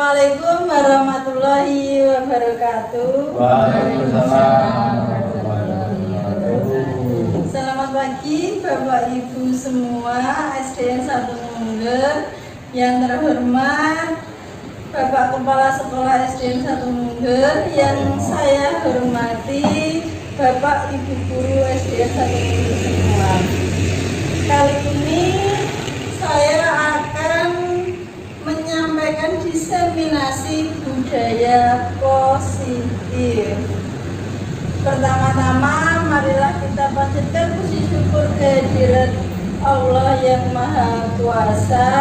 Assalamualaikum warahmatullahi wabarakatuh. Waalaikumsalam warahmatullahi wabarakatuh. Selamat pagi Bapak Ibu semua SDN 1 Mungger. Yang terhormat Bapak Kepala Sekolah SDN 1 Mungger. Yang saya hormati Bapak Ibu Guru SDN 1 Mungger semua. Kali ini saya akan menyampaikan diseminasi budaya positif. Pertama-tama marilah kita panjatkan puji syukur kehadirat Allah yang Maha Kuasa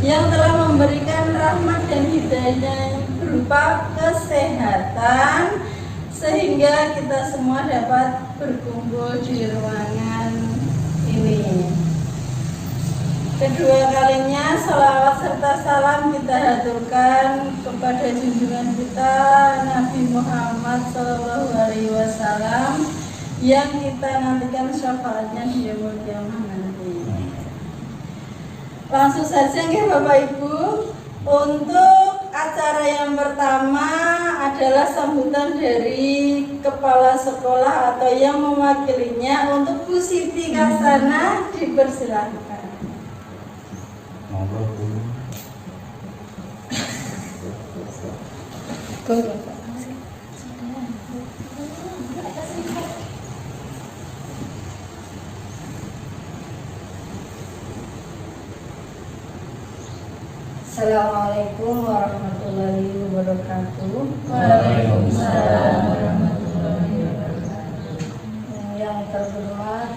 yang telah memberikan rahmat dan hidayahnya berupa kesehatan sehingga kita semua dapat berkumpul di ruangan ini. Kedua kalinya salawat serta salam kita haturkan kepada junjungan kita Nabi Muhammad SAW yang kita nantikan syafaatnya di yaumul qiyamah nanti. Langsung saja ya Bapak Ibu, untuk acara yang pertama adalah sambutan dari kepala sekolah atau yang mewakilinya. Untuk Bu Siti Kasana dipersilahkan. Assalamualaikum warahmatullahi wabarakatuh. Waalaikumsalam warahmatullahi wabarakatuh. Yang terhormat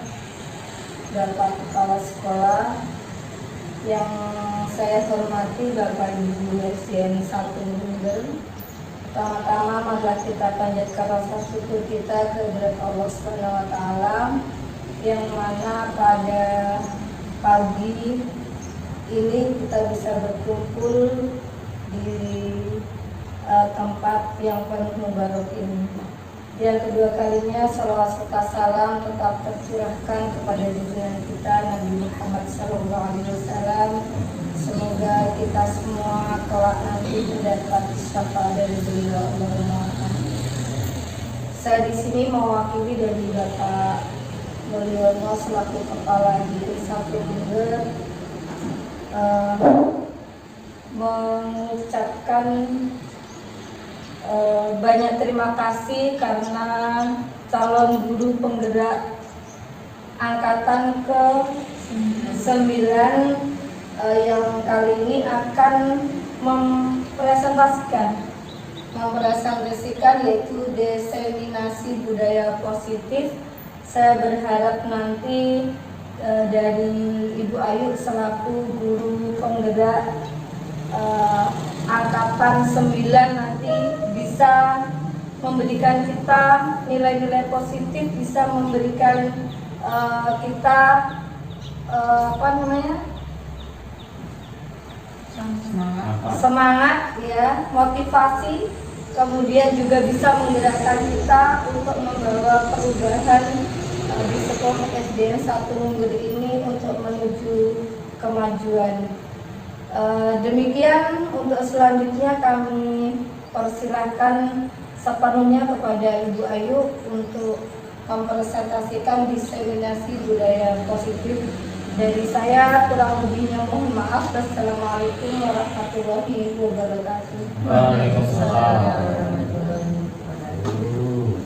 Bapak Kepala Sekolah, yang saya hormati Bapak Ibu SDN 1 Mungger. Pertama-tama marilah kita panjatkan rasa syukur kita kehadirat Allah Subhanahu wa taala yang mana pada pagi ini kita bisa berkumpul di tempat yang penuh mubarak ini. Yang kedua kalinya salawat serta salam tetap tercurahkan kepada junjungan kita Nabi Muhammad SAW. Semoga kita semua kelak nanti mendapat syafaat dari beliau. Saya di sini mewakili dari Bapak Mulyono selaku Kepala Diri 1 Mungger mengucapkan banyak terima kasih karena calon guru penggerak angkatan ke-9 yang kali ini akan mempresentasikan yaitu diseminasi budaya positif. Saya berharap nanti dari Ibu Ayu selaku guru penggerak angkatan 9 nanti bisa memberikan kita nilai-nilai positif, bisa memberikan kita semangat ya, motivasi, kemudian juga bisa menggerakkan kita untuk membawa perubahan di sekolah SDN 1 Mungger ini untuk menuju kemajuan. Demikian untuk selanjutnya kami persilahkan sepenuhnya kepada Ibu Ayu untuk mempresentasikan diseminasi budaya positif. Dari saya kurang lebihnya mohon maaf. Wassalamualaikum warahmatullahi wabarakatuh. Waalaikumsalam warahmatullahi wabarakatuh.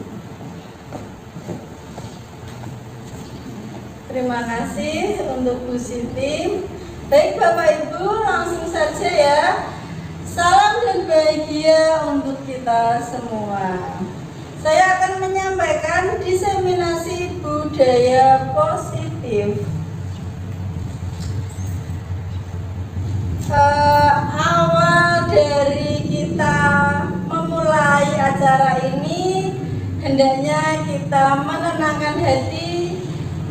Terima kasih untuk Bu Siti. Baik Bapak Ibu, langsung saja ya. Salam dan bahagia untuk kita semua. Saya akan menyampaikan diseminasi budaya positif. Awal dari kita memulai acara ini, hendaknya kita menenangkan hati,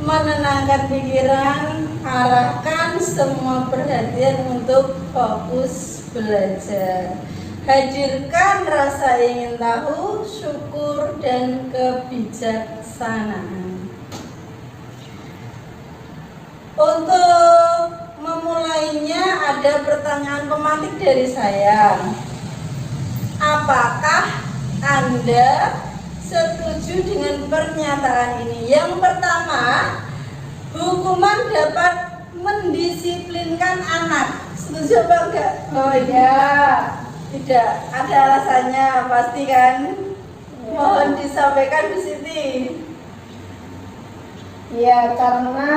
menenangkan pikiran, arahkan semua perhatian untuk fokus belajar. Hadirkan rasa ingin tahu, syukur, dan kebijaksanaan. Untuk memulainya ada ada pertanyaan pemantik dari saya. Apakah Anda setuju dengan pernyataan ini? Yang pertama, hukuman dapat mendisiplinkan anak. Setuju apa enggak? Oh iya. Tidak. Ada alasannya pasti kan? Mohon disampaikan di sini. Ya, karena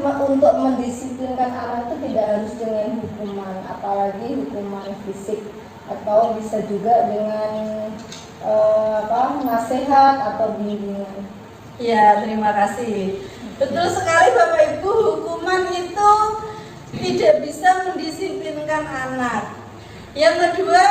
untuk mendisiplinkan anak itu tidak harus dengan hukuman, apalagi hukuman fisik, atau bisa juga dengan nasihat atau bimbingan. Ya, terima kasih. Betul sekali Bapak Ibu, hukuman itu tidak bisa mendisiplinkan anak. Yang kedua,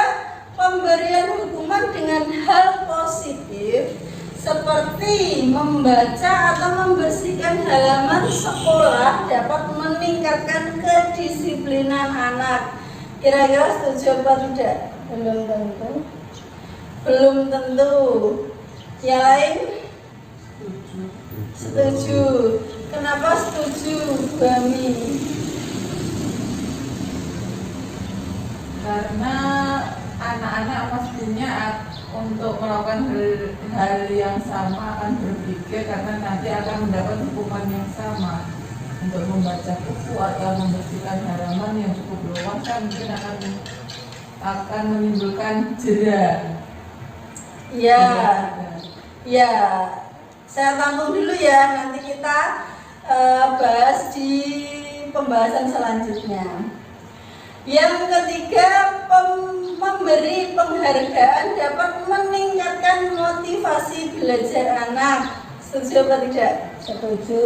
pemberian hukuman dengan hal positif seperti membaca atau membersihkan halaman sekolah dapat meningkatkan kedisiplinan anak. Kira-kira setuju apa tidak? Belum tentu. Belum tentu. Yang lain? Setuju. Kenapa setuju, Bami? Karena anak-anak pastinya untuk melakukan hal yang sama akan berpikir karena nanti akan mendapat hukuman yang sama. Untuk membaca buku atau membersihkan halaman yang cukup luas kan mungkin akan menimbulkan jeda. Ya, ya. Saya tampung dulu ya. Nanti kita bahas di pembahasan selanjutnya. Yang ketiga, memberi penghargaan dapat meningkatkan motivasi belajar anak. Setuju apa tidak? Setuju.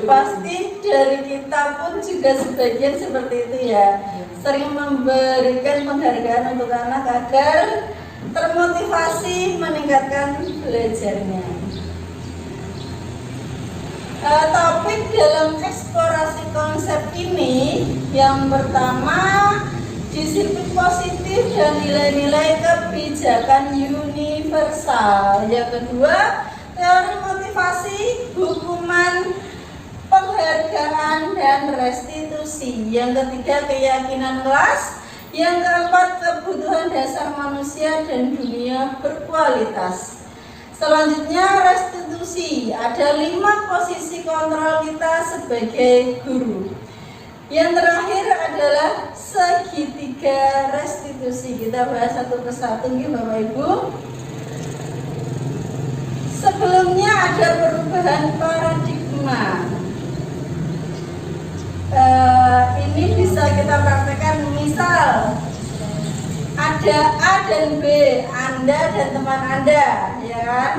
Pasti dari kita pun juga sebagian seperti itu ya. Sering memberikan penghargaan untuk anak agar termotivasi meningkatkan belajarnya. Topik dalam eksplorasi konsep ini yang pertama, disiplin positif dan nilai-nilai kebijakan universal. Yang kedua, teori motivasi, hukuman, penghargaan, dan restitusi. Yang ketiga, keyakinan kelas. Yang keempat, kebutuhan dasar manusia dan dunia berkualitas. Selanjutnya, restitusi. Ada 5 posisi kontrol kita sebagai guru. Yang terakhir adalah segitiga restitusi. Kita bahas satu persatu ya Bapak Ibu. Sebelumnya ada perubahan paradigma. Ini bisa kita praktekkan. Misal ada A dan B, Anda dan teman Anda, ya kan?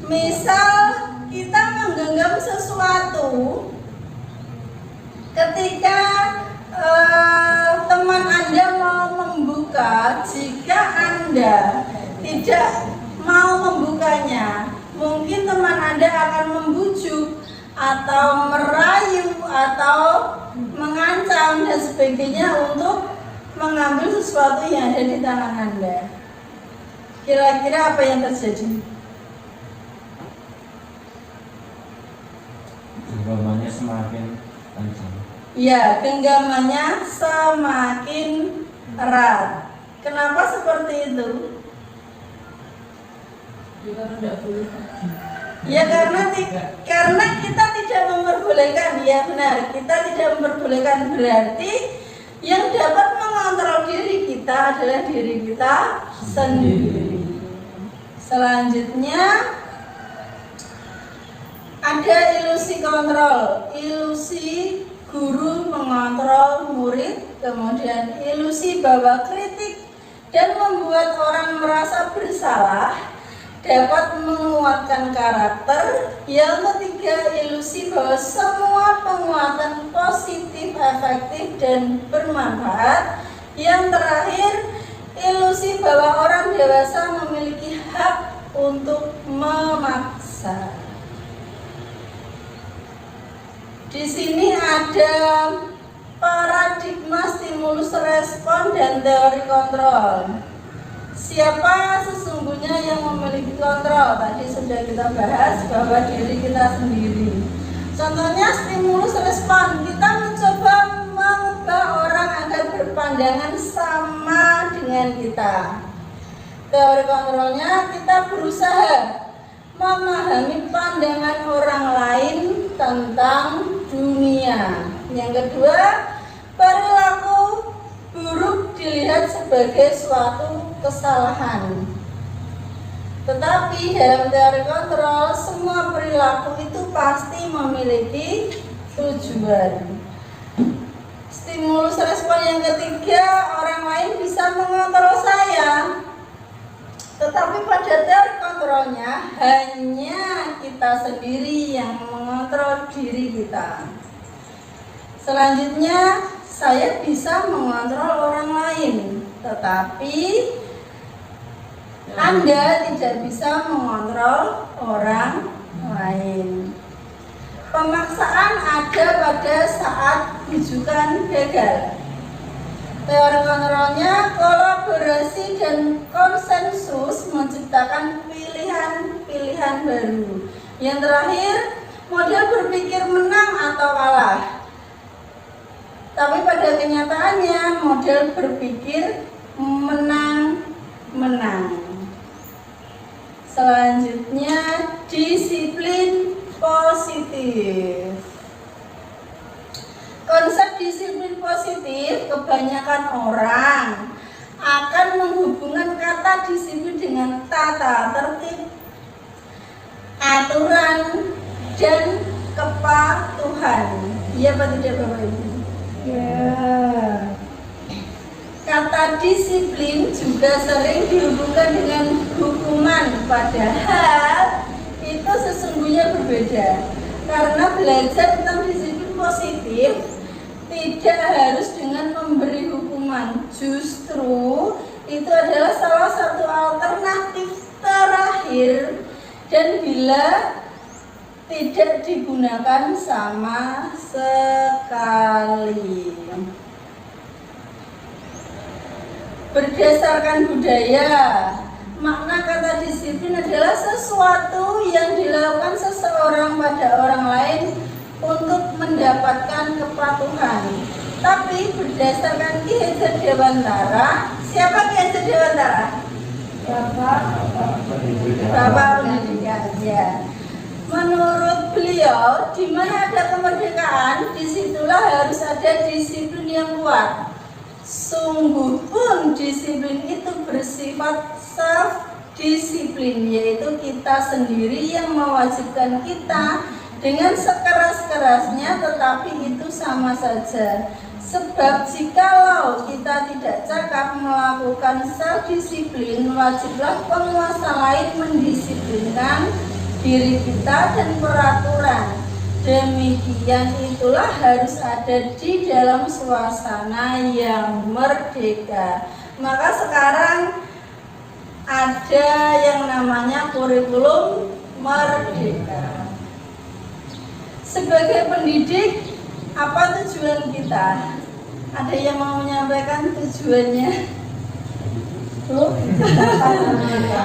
Misal kita menggenggam sesuatu, ketika teman Anda mau membuka, jika Anda tidak mau membukanya, mungkin teman Anda akan membujuk atau merayu atau mengancam dan sebagainya untuk mengambil sesuatu yang ada di tangan Anda. Kira-kira apa yang terjadi? Genggamannya semakin kencang. Ya, genggamannya semakin erat. Kenapa seperti itu? Kita tidak boleh. Ya karena kita tidak memperbolehkan. Ya benar, kita tidak memperbolehkan. Berarti yang dapat mengontrol diri kita adalah diri kita sendiri. Selanjutnya ada ilusi kontrol, ilusi guru mengontrol murid, kemudian ilusi bahwa kritik dan membuat orang merasa bersalah dapat menguatkan karakter. Yang ketiga, ilusi bahwa semua penguatan positif, efektif, dan bermanfaat. Yang terakhir, ilusi bahwa orang dewasa memiliki hak untuk memaksa. Di sini ada paradigma stimulus respon dan teori kontrol. Siapa sesungguhnya yang memiliki kontrol? Tadi sudah kita bahas bahwa diri kita sendiri. Contohnya stimulus respon, kita mencoba mengubah orang berpandangan sama dengan kita. Teori kontrolnya, kita berusaha memahami pandangan orang lain tentang dunia. Yang kedua, perilaku buruk dilihat sebagai suatu kesalahan. Tetapi dalam teori kontrol, semua perilaku itu pasti memiliki tujuan. Stimulus respon yang ketiga, orang lain bisa mengontrol saya. Tetapi pada teori kontrolnya, hanya kita sendiri yang mengontrol diri kita. Selanjutnya, saya bisa mengontrol orang lain, tetapi Anda tidak bisa mengontrol orang lain. Pemaksaan ada pada saat bujukan gagal. Teori kontrolnya, kolaborasi dan konsensus menciptakan pilihan-pilihan baru. Yang terakhir, model berpikir menang atau kalah. Tapi pada kenyataannya, model berpikir menang-menang. Selanjutnya, disiplin positif. Konsep disiplin positif, kebanyakan orang akan menghubungkan kata disiplin dengan tata tertib, aturan, dan kepatuhan. Iya apa tidak Bapak Ibu? Ya. Kata disiplin juga sering dihubungkan dengan hukuman, padahal itu sesungguhnya berbeda. Karena belajar tentang disiplin positif tidak harus dengan memberi hukuman. Justru itu adalah salah satu alternatif terakhir, dan bila tidak digunakan sama sekali. Berdasarkan budaya, makna kata disiplin adalah sesuatu yang dilakukan seseorang pada orang lain untuk mendapatkan kepatuhan. Tapi berdasarkan Ki Hajar Dewantara, siapa Ki Hajar Dewantara? Bapak Pendidikan, ya. Menurut beliau, di mana ada kemerdekaan, disitulah harus ada disiplin yang kuat. Sungguh pun disiplin itu bersifat self-disiplin, yaitu kita sendiri yang mewajibkan kita dengan sekeras-kerasnya, tetapi itu sama saja. Sebab jikalau kita tidak cakap melakukan self-disiplin, wajiblah penguasa lain mendisiplinkan diri kita dan peraturan. Demikian itulah harus ada di dalam suasana yang merdeka. Maka sekarang ada yang namanya kurikulum merdeka. Sebagai pendidik, apa tujuan kita? Ada yang mau menyampaikan tujuannya?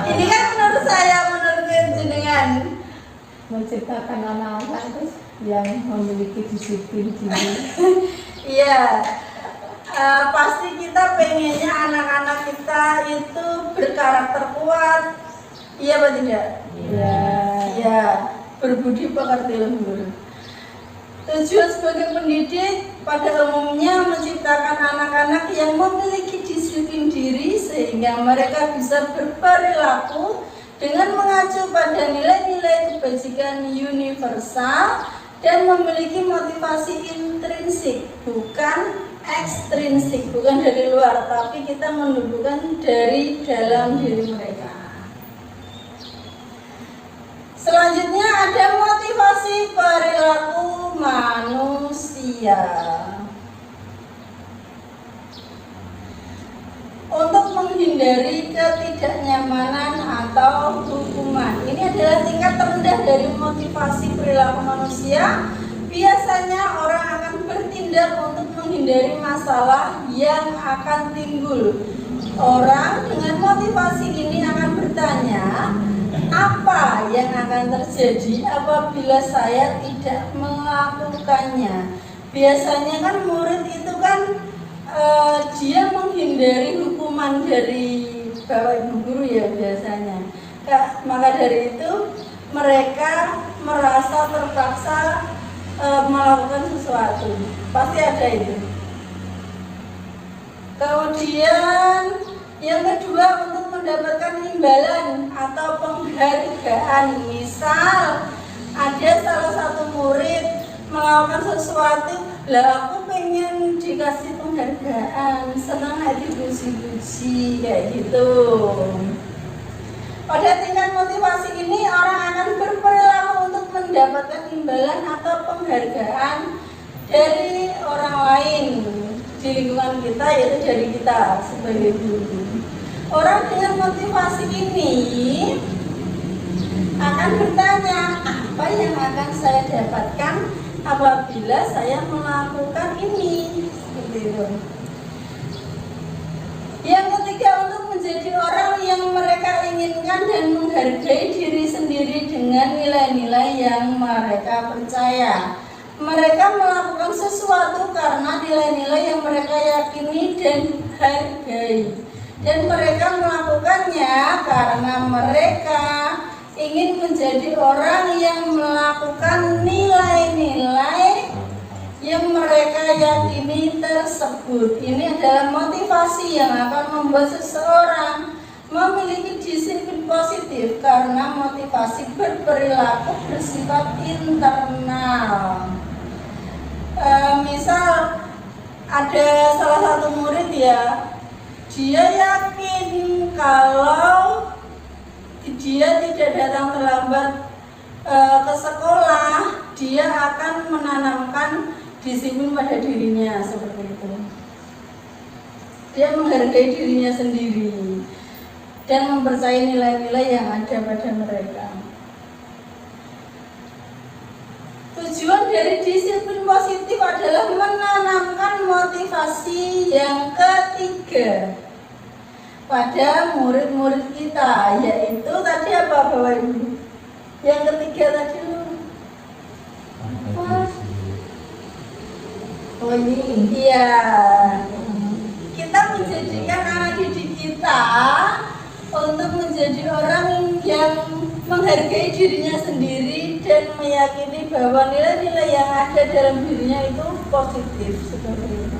Ini kan menurut saya, menurut jenengan, Menciptakan anak-anak terus yang memiliki disiplin diri. Iya, pasti kita pengennya anak-anak kita itu berkarakter kuat. Iya apa tidak? Iya. Iya, berbudi pekerti luhur. Tujuan sebagai pendidik pada umumnya menciptakan anak-anak yang memiliki disiplin diri sehingga mereka bisa berperilaku dengan mengacu pada nilai-nilai kebajikan universal dan memiliki motivasi intrinsik, bukan ekstrinsik, bukan dari luar, tapi kita menumbuhkan dari dalam diri mereka. Selanjutnya ada motivasi perilaku manusia. Untuk menghindari ketidaknyamanan atau hukuman. Ini adalah tingkat terendah dari motivasi perilaku manusia. Biasanya orang akan bertindak untuk menghindari masalah yang akan timbul. Orang dengan motivasi ini akan bertanya, apa yang akan terjadi apabila saya tidak melakukannya? Biasanya kan murid itu kan dia menghindari hukuman dari bapak ibu guru ya biasanya. Maka dari itu mereka merasa terpaksa melakukan sesuatu, pasti ada itu. Kemudian yang kedua, untuk mendapatkan imbalan atau penghargaan. Misal ada salah satu murid melakukan sesuatu, lah aku pengen dikasih penghargaan, senang hati dipuji-puji kayak gitu. Pada tingkat motivasi ini orang akan berperilaku untuk mendapatkan imbalan atau penghargaan dari orang lain di lingkungan kita, yaitu dari kita sebagai guru. Orang dengan motivasi ini akan bertanya, apa yang akan saya dapatkan apabila saya melakukan ini, seperti itu. Yang ketiga, untuk menjadi orang yang mereka inginkan dan menghargai diri sendiri dengan nilai-nilai yang mereka percaya. Mereka melakukan sesuatu karena nilai-nilai yang mereka yakini dan hargai. Dan mereka melakukannya karena mereka ingin menjadi orang yang melakukan nilai-nilai yang mereka yakini tersebut. Ini adalah motivasi yang akan membuat seseorang memiliki disiplin positif, karena motivasi berperilaku bersifat internal. Misal ada salah satu murid ya, dia yakin kalau dia tidak datang terlambat ke sekolah, dia akan menanamkan disiplin pada dirinya, seperti itu. Dia menghargai dirinya sendiri dan mempercayai nilai-nilai yang ada pada mereka. Tujuan dari disiplin positif adalah menanamkan motivasi yang ketiga pada murid-murid kita, yaitu tadi apa Bapak Ibu? Yang ketiga tadi oh ini, iya. Kita menjadikan anak didik kita untuk menjadi orang yang menghargai dirinya sendiri dan meyakini bahwa nilai-nilai yang ada dalam dirinya itu positif, seperti itu.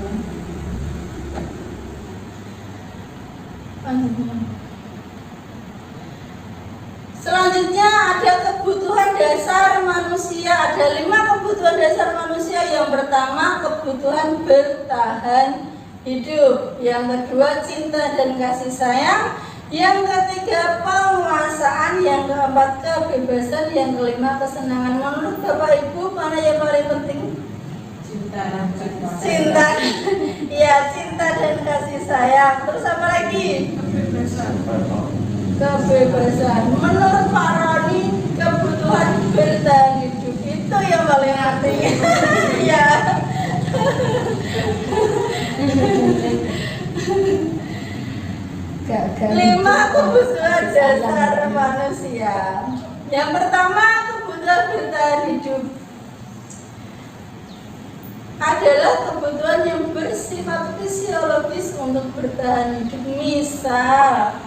Selanjutnya ada kebutuhan dasar manusia. Ada 5 kebutuhan dasar manusia. Yang pertama, kebutuhan bertahan hidup. Yang kedua, cinta dan kasih sayang. Yang ketiga, penguasaan. Yang keempat, kebebasan. Yang kelima, kesenangan. Menurut Bapak Ibu, mana yang paling penting? Cinta. Iya, cinta dan kasih sayang. Terus apa lagi? Kebebasan. Menurut Pak Roni, kebutuhan bertahan hidup itu yang paling penting. Iya. 5 kebutuhan dasar manusia. Yang pertama, kebutuhan bertahan hidup adalah kebutuhan yang bersifat fisiologis untuk bertahan hidup. Misal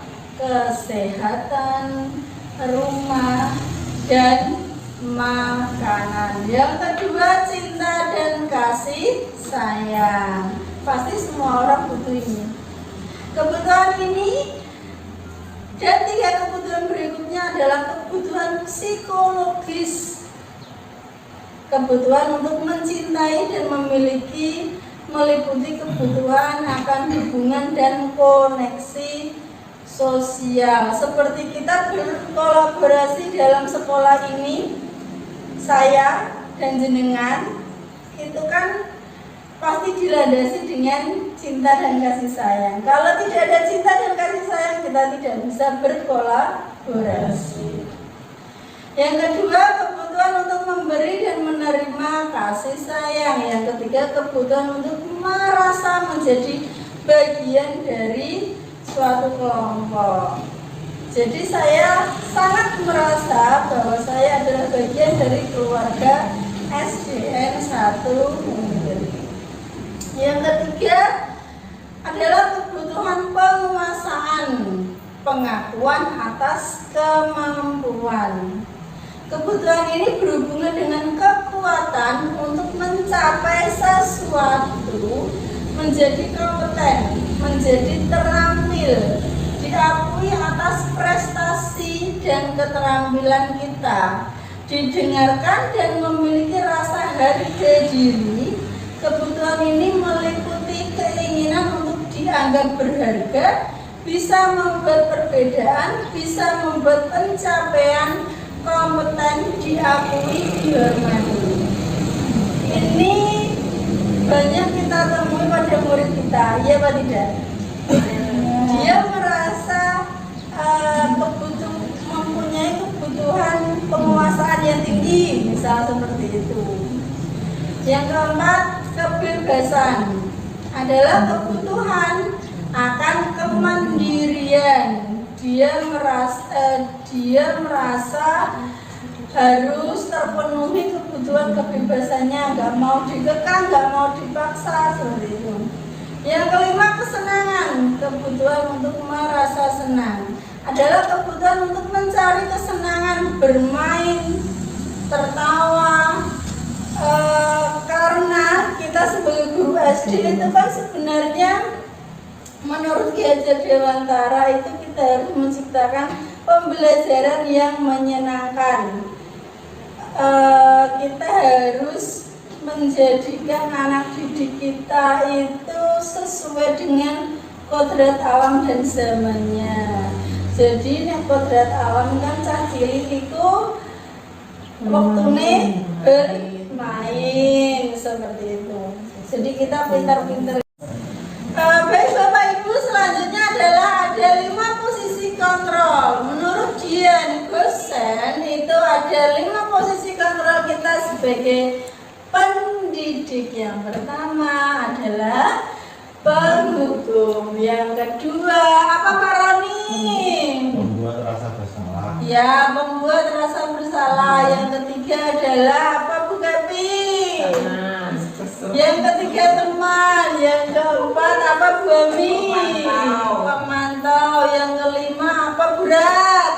kesehatan, rumah, dan makanan. Yang kedua, cinta dan kasih sayang. Pasti semua orang butuh ini. Kebutuhan ini dan 3 kebutuhan berikutnya adalah kebutuhan psikologis. Kebutuhan untuk mencintai dan memiliki, meliputi kebutuhan akan hubungan dan koneksi sosial. Seperti kita berkolaborasi dalam sekolah ini, saya dan jenengan, itu kan pasti dilandasi dengan cinta dan kasih sayang. Kalau tidak ada cinta dan kasih sayang, kita tidak bisa berkolaborasi. Yang kedua, kebutuhan untuk memberi dan menerima kasih sayang. Yang ketiga, kebutuhan untuk merasa menjadi bagian dari suatu kelompok. Jadi saya sangat merasa bahwa saya adalah bagian dari keluarga SDN 1. Yang ketiga, adalah kebutuhan penguasaan, pengakuan atas kemampuan. Kebutuhan ini berhubungan dengan kekuatan untuk mencapai sesuatu, menjadi kompeten, menjadi terampil, diakui atas prestasi dan keterampilan kita, didengarkan dan memiliki rasa harga diri. Kebutuhan ini meliputi keinginan untuk dianggap berharga, bisa membuat perbedaan, bisa membuat pencapaian kompeten diakui, dihormati. Ini banyak kita temui pada murid kita, ya Pak tidak? Dia merasa mempunyai kebutuhan penguasaan yang tinggi, misal seperti itu. Yang keempat, kebebasan adalah kebutuhan akan kemandirian. Dia merasa harus terpenuhi kebutuhan kebebasannya, nggak mau dikekang, nggak mau dipaksa, seperti itu. Yang kelima, kesenangan, kebutuhan untuk merasa senang adalah kebutuhan untuk mencari kesenangan, bermain, tertawa. Karena kita sebagai guru SD itu kan sebenarnya menurut Ki Hajar Dewantara itu kita harus menciptakan pembelajaran yang menyenangkan. Kita harus menjadikan anak didik kita itu sesuai dengan kodrat alam dan zamannya. Jadi nek kodrat alam kan cah cilik itu waktune bermain seperti itu. Jadi kita pintar-pintar. Baik Bapak Ibu, selanjutnya adalah ada 5 posisi kontrol. Menurut Dian Gosen itu ada 5 posisi kontrol kita sebagai pendidik. Yang pertama adalah penghukum. Yang kedua apa Pak Roni? Membuat rasa bersalah. Ya, membuat rasa bersalah. Yang ketiga adalah apa Bu Kapi? Yang ketiga teman. Yang keempat apa Bu Ami? Pemantau. Yang kelima apa Bu Rat?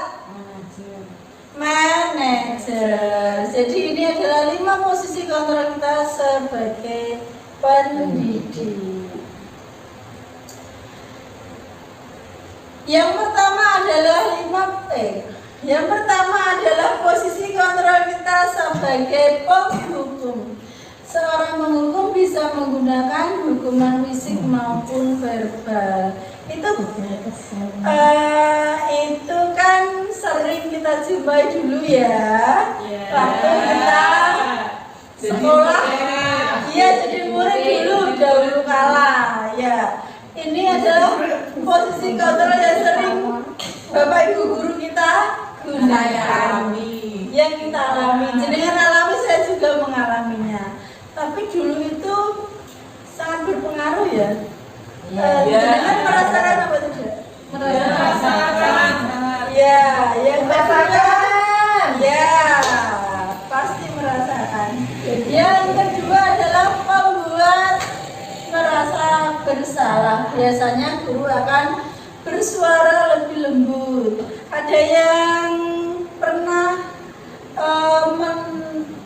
Manajer. Jadi ini adalah 5 posisi kontrol kita sebagai pendidik. Yang pertama adalah 5P. Yang pertama adalah posisi kontrol kita sebagai penghukum. Seorang penghukum bisa menggunakan hukuman fisik maupun verbal. Itu kan sering kita jumpai dulu ya. Waktu kita sekolah, iya jadi murid dulu dahulu kala ya. Ini adalah posisi kontrol yang sering Bapak Ibu guru kita gunakan, yang kita alami. Jenengan alami, saya juga mengalaminya. Tapi dulu itu sangat berpengaruh ya. Jenengan merasakan apa tidak? Merasakan. Ya, yang merasakan. Ya, pasti merasakan. Yang kedua adalah pembuat merasa bersalah. Biasanya guru akan bersuara lebih lembut. Ada yang pernah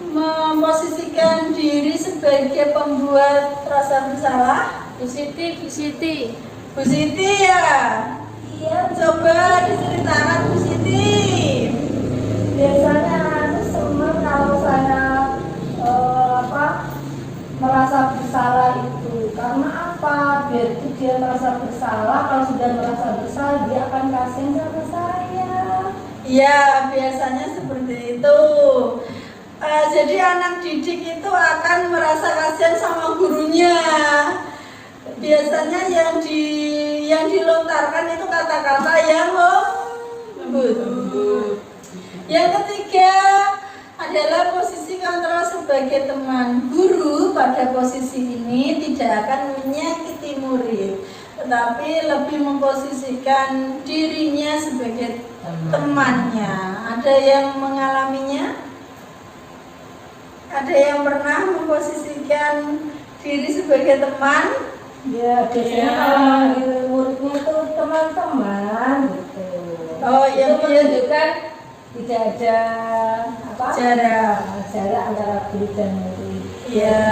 memposisikan diri sebagai pembuat rasa bersalah? Bu Siti ya? Iya. Coba diceritakan Bu Siti. biasanya anak senang kalau saya merasa bersalah itu. Karena apa? Biar dia merasa bersalah. Kalau sudah merasa bersalah, dia akan kasihan sama saya. Iya, biasanya seperti itu. Jadi anak didik itu akan merasa kasihan sama gurunya. Biasanya yang dilontarkan itu kata-kata yang lembut. Yang ketiga adalah posisi kontrol sebagai teman. Guru pada posisi ini tidak akan menyakiti murid, tetapi lebih memposisikan dirinya sebagai temannya. Ada yang mengalaminya? Ada yang pernah memposisikan diri sebagai teman? Ya biasanya kalau manggil muridnya itu teman-teman gitu. Oh iya, itu menunjukkan tidak ada apa? Jarak antara guru dan murid. Iya.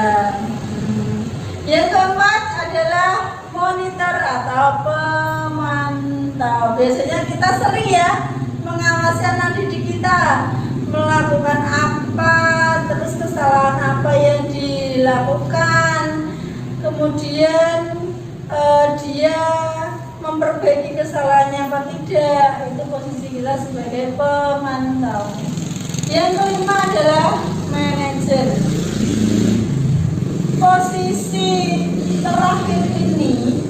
Yang keempat adalah monitor atau pemantau. Biasanya kita sering ya mengawasi anak didik kita melakukan apa, terus kesalahan apa yang dilakukan, kemudian dia memperbaiki kesalahannya apa tidak. Itu posisi kita sebagai pemantau. Yang kelima adalah manajer. Posisi terakhir ini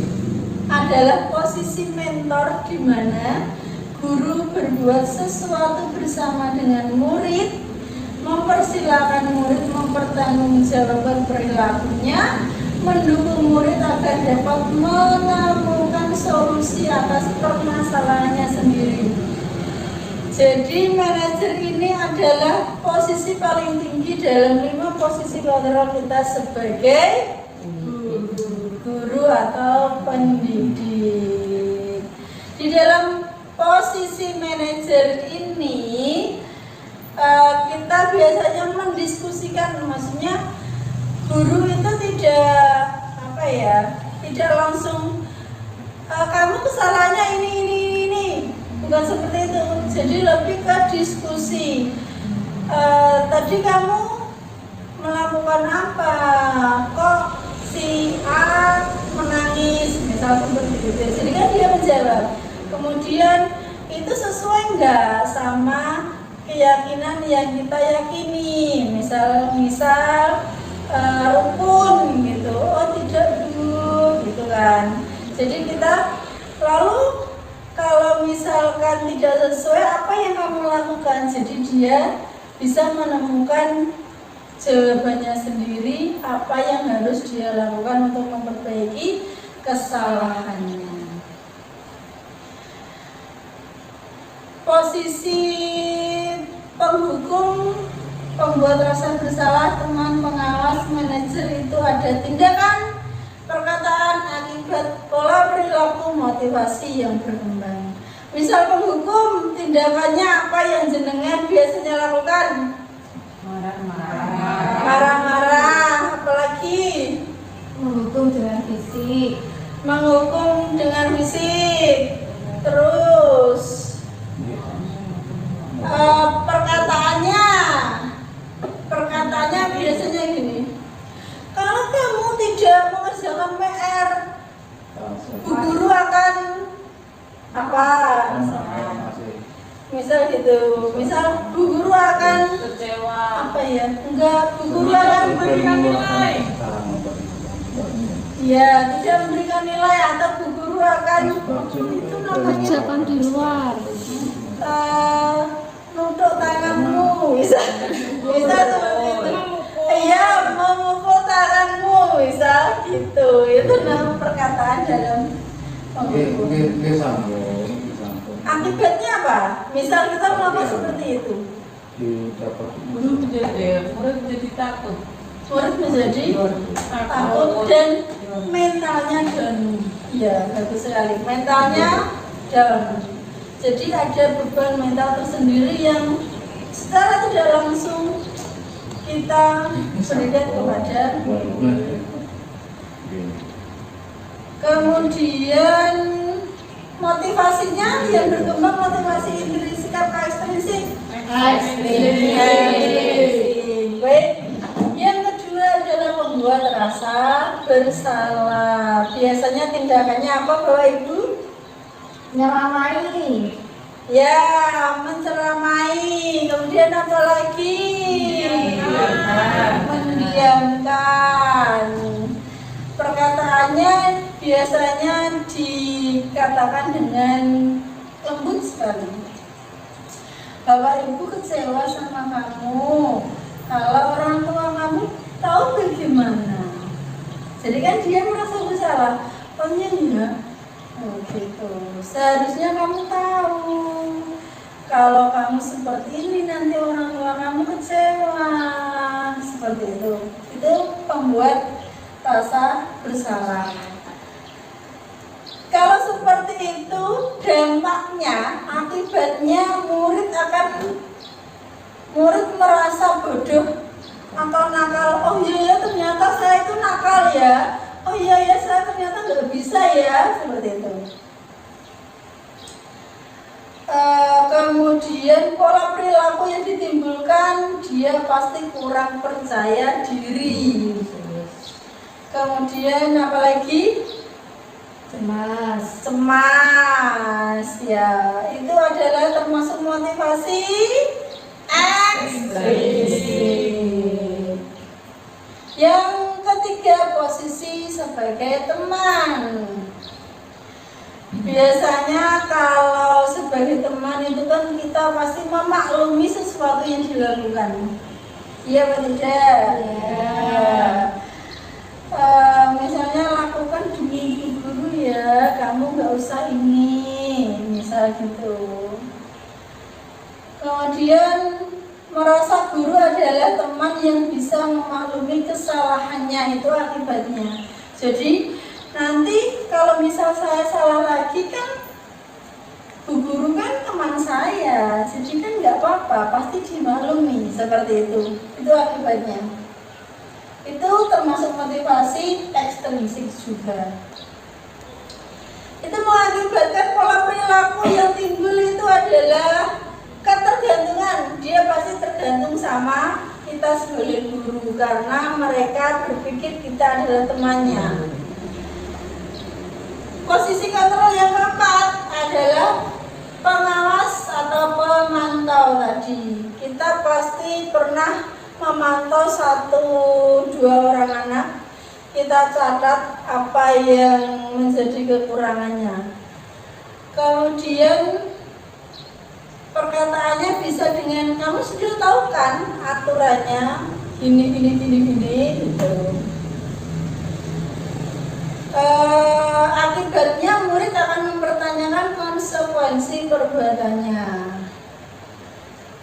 adalah posisi mentor, di mana guru berbuat sesuatu bersama dengan murid, mempersilahkan murid mempertanggungjawabkan perilakunya, mendukung murid agar dapat menemukan solusi atas permasalahannya sendiri. Jadi manajer ini adalah posisi paling tinggi dalam 5 posisi kontrol kita sebagai guru atau pendidik. Di dalam posisi manajer ini kita biasanya mendiskusikan, maksudnya guru itu tidak tidak langsung kamu kesalahannya ini, bukan seperti itu. Jadi lebih ke diskusi. Tadi kamu melakukan apa? Kok si A menangis? Misal seperti itu. Jadi kan dia menjawab. Kemudian itu sesuai nggak sama keyakinan yang kita yakini? Misal rukun gitu. Oh tidak Bu, gitu kan. Jadi kita lalu kalau misalkan tidak sesuai, apa yang kamu lakukan? Jadi dia bisa menemukan jawabannya sendiri, apa yang harus dia lakukan untuk memperbaiki kesalahannya. Posisi penghukum, pembuat rasa bersalah, teman pengawas, manajer itu ada tindakan, perkataan, akibat, pola perilaku, motivasi yang berkembang. Misal penghukum, tindakannya apa yang jenengan biasanya lakukan? Marah-marah. Apalagi Menghukum dengan fisik. menghukum dengan fisik. Terus perkataannya biasanya gini, kalau kamu tidak mengerjakan PR, Bu Guru akan apa? Misal gitu, misal Bu Guru akan Kecewa. apa ya? Enggak, Bu Guru akan memberikan nilai. Ya, tidak memberikan nilai, atau Bu Guru akan itu Kerjakan di luar. nutuk tanganmu, bisa seperti itu. Iya, memukul tanganmu, bisa gitu. Itu nama perkataan dalam penghukum. Akibatnya apa? Misal kita melakukan seperti itu, Murid menjadi takut. murid menjadi takut dan mentalnya down. Ya, bagus sekali. Mentalnya down. Jadi ada beban mental tersendiri yang secara tidak langsung kita berikan kepada guru. Kemudian motivasinya yang berkembang, motivasi intrinsik apa ekstrinsik? Ekstrinsik. Baik. Yang kedua adalah membuat rasa bersalah. Biasanya tindakannya apa Bapak Ibu? Nyeramai. Ya, menceramai. Kemudian apa lagi? Mendiamkan. Perkataannya biasanya dikatakan dengan lembut sekali. Bapak Ibu kecewa sama kamu, kalau orang tua kamu tahu bagaimana. Jadi kan dia merasa bersalah. Oh iya enggak? Oh gitu. Seharusnya kamu tahu kalau kamu seperti ini nanti orang tua kamu kecewa. Seperti itu. Itu pembuat rasa bersalah. Kalau seperti itu, dampaknya, akibatnya murid merasa bodoh atau nakal. Oh iya, ternyata saya itu nakal ya. Oh iya, saya ternyata nggak bisa ya, seperti itu. Kemudian pola perilaku yang ditimbulkan, dia pasti kurang percaya diri. Kemudian apalagi? Cemas ya, itu adalah termasuk motivasi ekstrinsik. Yang ketiga, posisi sebagai teman. Biasanya kalau sebagai teman itu kan kita pasti memaklumi sesuatu yang dilakukan. Iya atau tidak? Ya. Misalnya lakukan demi guru ya, kamu nggak usah ini, misal gitu. Kemudian merasa guru adalah teman yang bisa memaklumi kesalahannya, itu akibatnya. Jadi nanti kalau misal saya salah lagi kan bu guru kan teman saya, jadi kan nggak apa-apa, pasti dimaklumi, seperti itu akibatnya. Itu termasuk motivasi ekstrinsik juga. Itu mengakibatkan pola perilaku yang timbul itu adalah ketergantungan. Dia pasti tergantung sama kita sebagai guru karena mereka berpikir kita adalah temannya. Posisi kontrol yang keempat adalah pengawas atau pemantau tadi. Kita pasti pernah memantau 1-2 orang anak, kita catat apa yang menjadi kekurangannya. Kemudian perkataannya bisa dengan kamu sudah tahu kan aturannya gini gitu. Akibatnya murid akan mempertanyakan konsekuensi perbuatannya.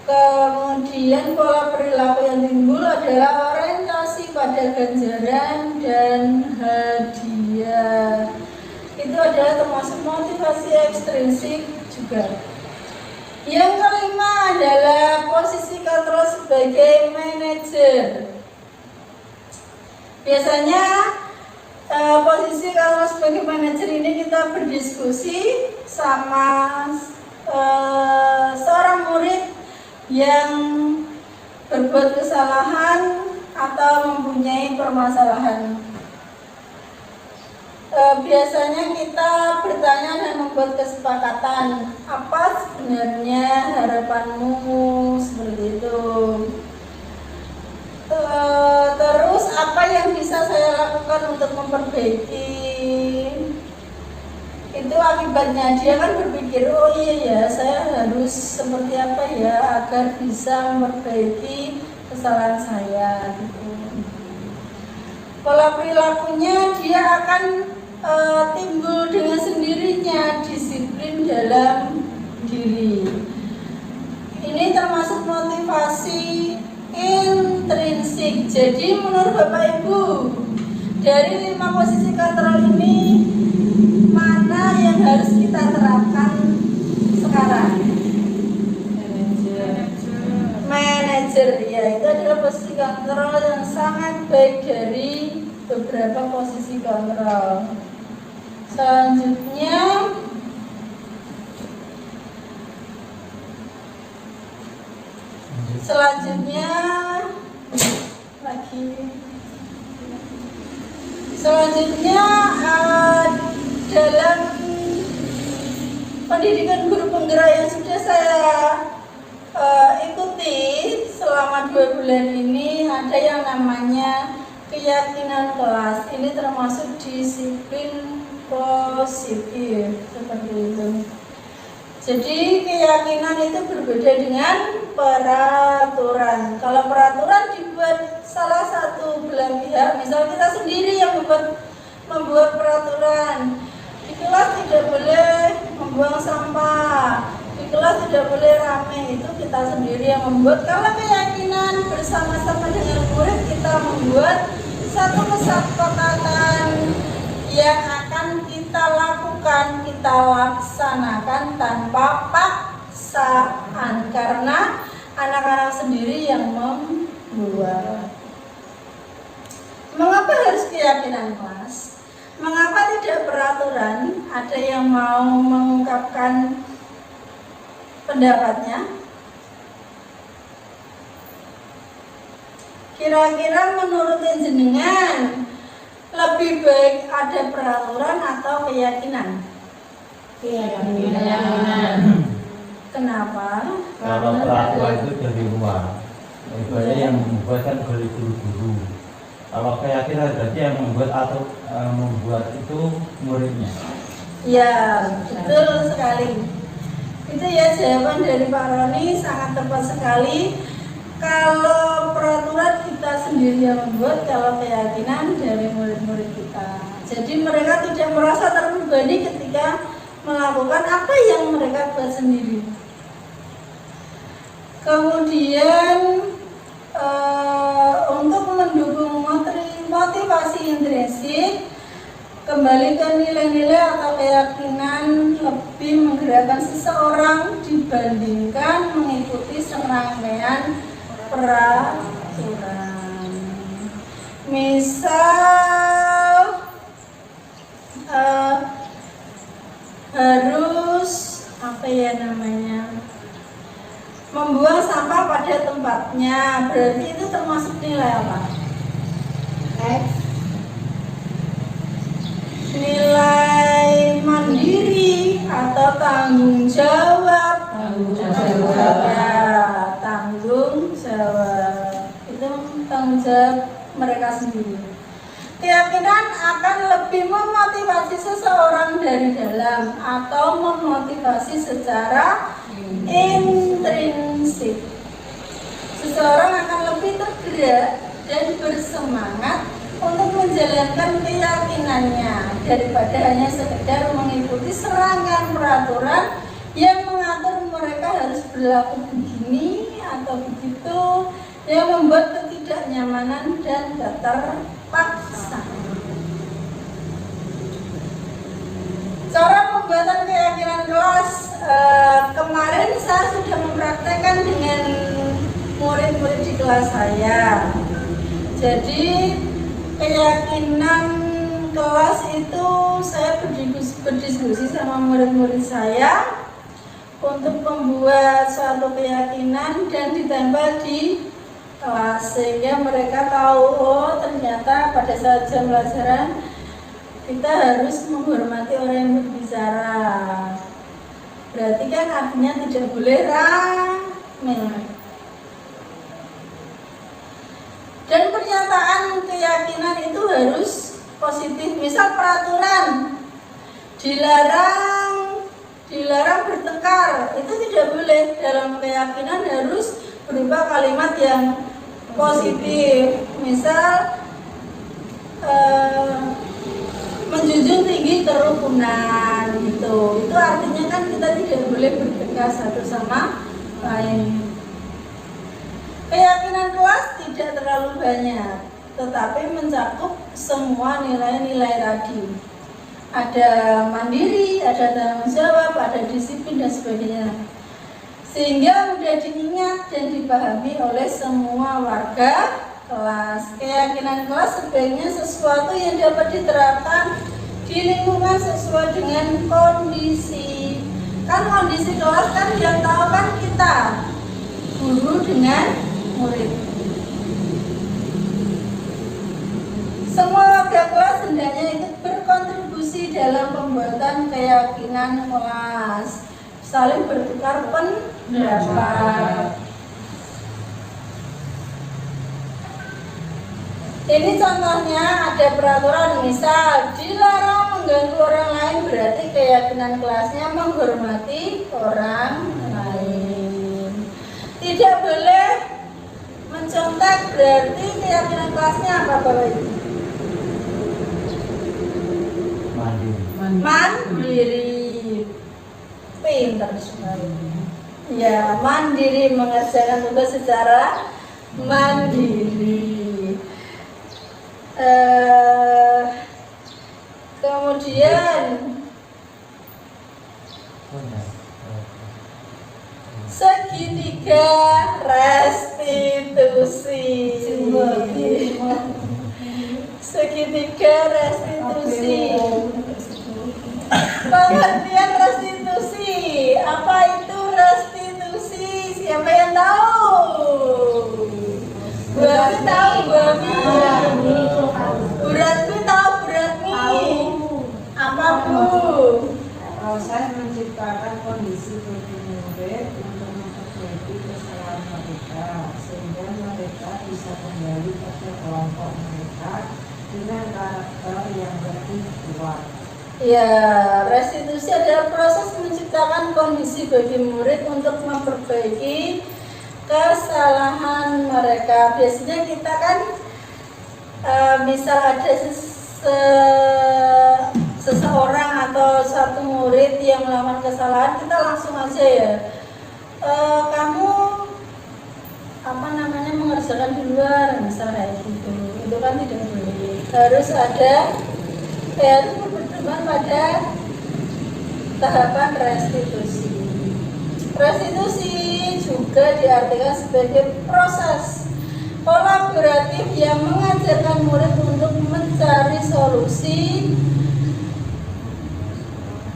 Kemudian pola perilaku yang timbul adalah orientasi pada ganjaran dan hadiah. Itu adalah termasuk motivasi ekstrinsik juga. Yang kelima adalah posisi kontrol sebagai manajer. Biasanya posisi kontrol sebagai manajer ini kita berdiskusi sama seorang murid yang berbuat kesalahan atau mempunyai permasalahan. Biasanya kita bertanya dan membuat kesepakatan, apa sebenarnya harapanmu, seperti itu. Terus apa yang bisa saya lakukan untuk memperbaiki? Itu akibatnya dia kan berpikir, oh iya ya, saya harus seperti apa ya agar bisa memperbaiki kesalahan saya gitu. Pola perilakunya dia akan timbul dengan sendirinya, disiplin dalam diri. Ini termasuk motivasi intrinsik. Jadi menurut Bapak Ibu, dari 5 posisi kontrol ini mana yang harus kita terapkan sekarang? Manajer, ya, itu adalah posisi kontrol yang sangat baik dari beberapa posisi kontrol. Selanjutnya dalam pendidikan guru penggerak yang sudah saya ikuti selama 2 bulan ini, ada yang namanya keyakinan kelas. Ini termasuk disiplin positif, seperti itu. Jadi keyakinan itu berbeda dengan peraturan. Kalau peraturan dibuat salah satu belah pihak, misal kita sendiri yang membuat peraturan. Di kelas tidak boleh membuang sampah, di kelas tidak boleh rame, itu kita sendiri yang membuat. Kalau keyakinan bersama-sama dengan murid, kita membuat satu kesepakatan yang akan kita kita lakukan, kita laksanakan tanpa paksaan, karena anak-anak sendiri yang membuat. Mengapa harus keyakinan kelas? Mengapa tidak peraturan? Ada yang mau mengungkapkan pendapatnya? Kira-kira menurut jenengan lebih baik ada peraturan atau keyakinan? Keyakinan. Kenapa? Kalau peraturan itu dari luar, ibaratnya yang membuat kan dari guru-guru. Kalau keyakinan berarti yang membuat atau membuat itu muridnya. Ya, betul sekali. Itu ya jawaban dari Pak Roni, sangat tepat sekali. Kalau peraturan kita sendiri yang membuat, kalau keyakinan dari murid-murid kita. Jadi mereka tidak merasa terbebani ketika melakukan apa yang mereka buat sendiri. Kemudian untuk mendukung motivasi intrinsik, kembali ke nilai-nilai atau keyakinan lebih menggerakkan seseorang dibandingkan mengikuti serangkaian peraturan. Misal harus apa ya namanya, membuang sampah pada tempatnya, berarti itu termasuk nilai apa? X. Nilai mandiri atau tanggung jawab. Tanggung jawab. Ya, tanggung jawab. Itu tanggung jawab mereka sendiri. Keyakinan akan lebih memotivasi seseorang dari dalam atau memotivasi secara intrinsik. Seseorang akan lebih tergerak dan bersemangat untuk menjalankan keyakinannya daripada hanya sekedar mengikuti serangkaian peraturan yang mengatur mereka harus berlaku begini atau begitu, yang membuat ketidaknyamanan dan keterpaksaan. Cara pembuatan keyakinan kelas, kemarin saya sudah mempraktekkan dengan murid-murid di kelas saya. Jadi keyakinan kelas itu saya berdiskusi sama murid-murid saya untuk membuat suatu keyakinan dan ditempel di kelas, sehingga mereka tahu, oh ternyata pada saat jam pelajaran kita harus menghormati orang yang berbicara. Berarti kan artinya tidak boleh rame. Dan pernyataan keyakinan itu harus positif. Misal peraturan dilarang bertengkar, itu tidak boleh. Dalam keyakinan harus berupa kalimat yang positif. Misal menjunjung tinggi kerukunan, gitu. Itu artinya kan kita tidak boleh bertengkar satu sama lain. Keyakinan kelas tidak terlalu banyak, tetapi mencakup semua nilai-nilai tadi. Ada mandiri, ada tanggung jawab, ada disiplin dan sebagainya. Sehingga mudah diingat dan dipahami oleh semua warga kelas. Keyakinan kelas sebaiknya sesuatu yang dapat diterapkan di lingkungan sesuai dengan kondisi. Kan kondisi kelas kan yang tahu kan kita, guru dengan murid. Semua warga kelas hendaknya ikut berkontribusi dalam pembuatan keyakinan kelas, saling bertukar pendapat. Ini contohnya ada peraturan, misal dilarang mengganggu orang lain, berarti keyakinan kelasnya menghormati orang lain. Tidak boleh mencontek, berarti keyakinan kelasnya apa Bapak Ibu? Mandiri. Pintar sekali. Ya, mandiri, mengerjakan tugas secara mandiri. Kemudian Kemudian segitiga restitusi. Segitiga restitusi. Pengertian restitusi. Apa itu restitusi? Siapa yang tahu? Bu Ratmi tahu, Bu Ratmi. Bu Ratmi tahu, Bu Ratmi. Apa Bu? Proses menciptakan kondisi bagi murid untuk memperbaiki kesalahan mereka sehingga mereka bisa kembali pada kelompok mereka dengan karakter yang lebih kuat. Ya, restitusi adalah proses menciptakan kondisi bagi murid untuk memperbaiki kesalahan mereka. Biasanya kita kan misal ada seseorang atau satu murid yang melakukan kesalahan, kita langsung aja ya, kamu mengerjakan di luar, misalnya gitu. Itu kan tidak boleh. Harus ada harus berpedoman pada tahapan restitusi. Restitusi juga diartikan sebagai proses kolaboratif yang mengajarkan murid untuk mencari solusi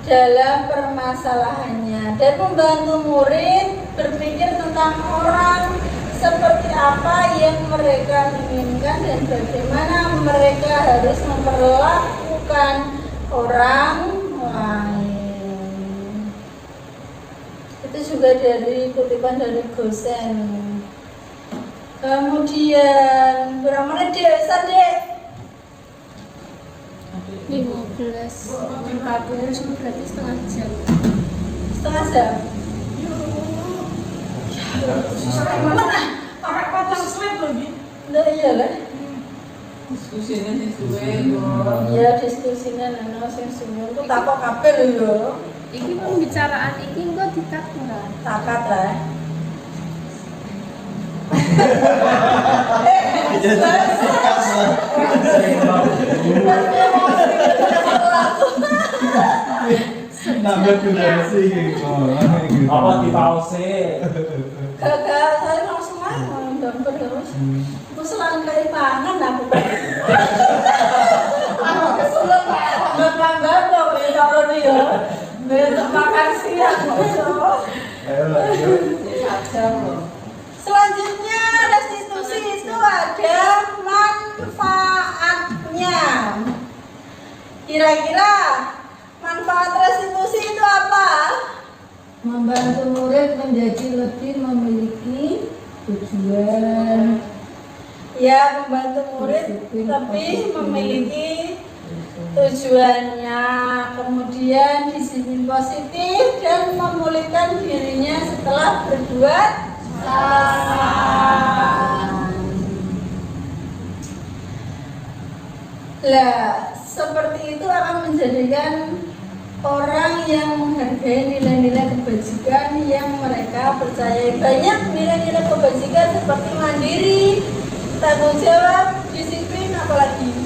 dalam permasalahannya dan membantu murid berpikir tentang orang seperti apa yang mereka inginkan dan bagaimana mereka harus memperlakukan orang lain. Itu juga dari kutipan dari Gosen. Kemudian berapa menit dek? 15:40 berarti setengah jam. Setengah jam. Mana? Pakai patang slide lagi. Nah, iya lah. Diskusinya sih suwe. Iya diskusinya nana sing suwe. Ku takok kabeh lho yo. Iki pembicaraan iki kok dikat ora? Takat lah. Nambah durasi gitu. Apa di pause? Gak, saya langsung aja gambar terus. Aku selalu kayak pangan aku. Aku kesulitan banget pelanggan dong ya kalau dia. Besok makan siang besok. Ayo lanjut. Selanjutnya restitusi itu ada manfaatnya. Kira-kira manfaat restitusi itu apa? Membantu murid menjadi lebih memiliki tujuan. Ya, membantu murid lebih memiliki tujuannya, kemudian disiplin positif dan memulihkan dirinya setelah berbuat salah. Lah, seperti itu akan menjadikan orang yang menghargai nilai-nilai kebajikan yang mereka percayai. Banyak nilai-nilai kebajikan seperti mandiri, tanggung jawab, disiplin, apalagi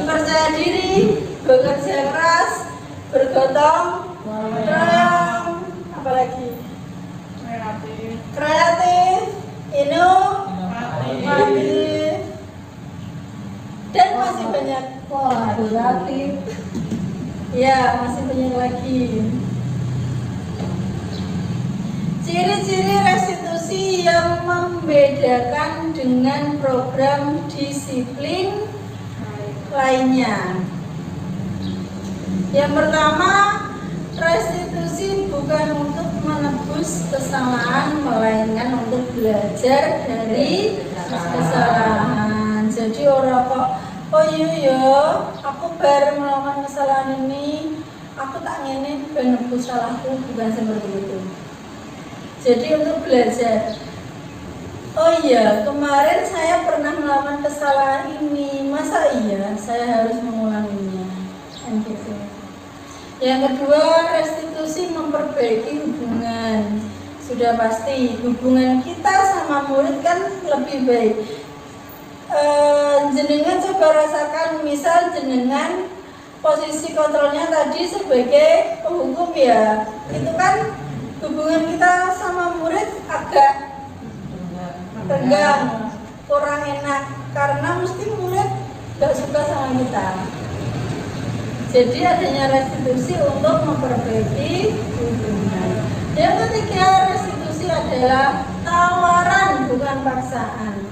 percaya diri, bekerja keras, bergotong royong, apalagi kreatif, inovatif, dan masih banyak. Kolaboratif. Ya, masih banyak lagi. Ciri-ciri restitusi yang membedakan dengan program disiplin lainnya. Yang pertama, restitusi bukan untuk menebus kesalahan, melainkan untuk belajar dari kesalahan. Jadi orang kok, oh iya, aku baru melakukan kesalahan ini, aku tak ngene ben nebus salahku, bukan seperti itu. Jadi untuk belajar, oh iya, kemarin saya pernah melakukan kesalahan ini, masa iya saya harus mengulanginya, kan gitu. Yang kedua, restitusi memperbaiki hubungan. Sudah pasti hubungan kita sama murid kan lebih baik. jenengan coba rasakan, misal jenengan posisi kontrolnya tadi sebagai penghukum ya, itu kan hubungan kita sama murid agak tegang, kurang enak karena mesti murid gak suka sama kita. Jadi adanya restitusi untuk memperbaiki hubungan. Yang ketiga, restitusi adalah tawaran, bukan paksaan.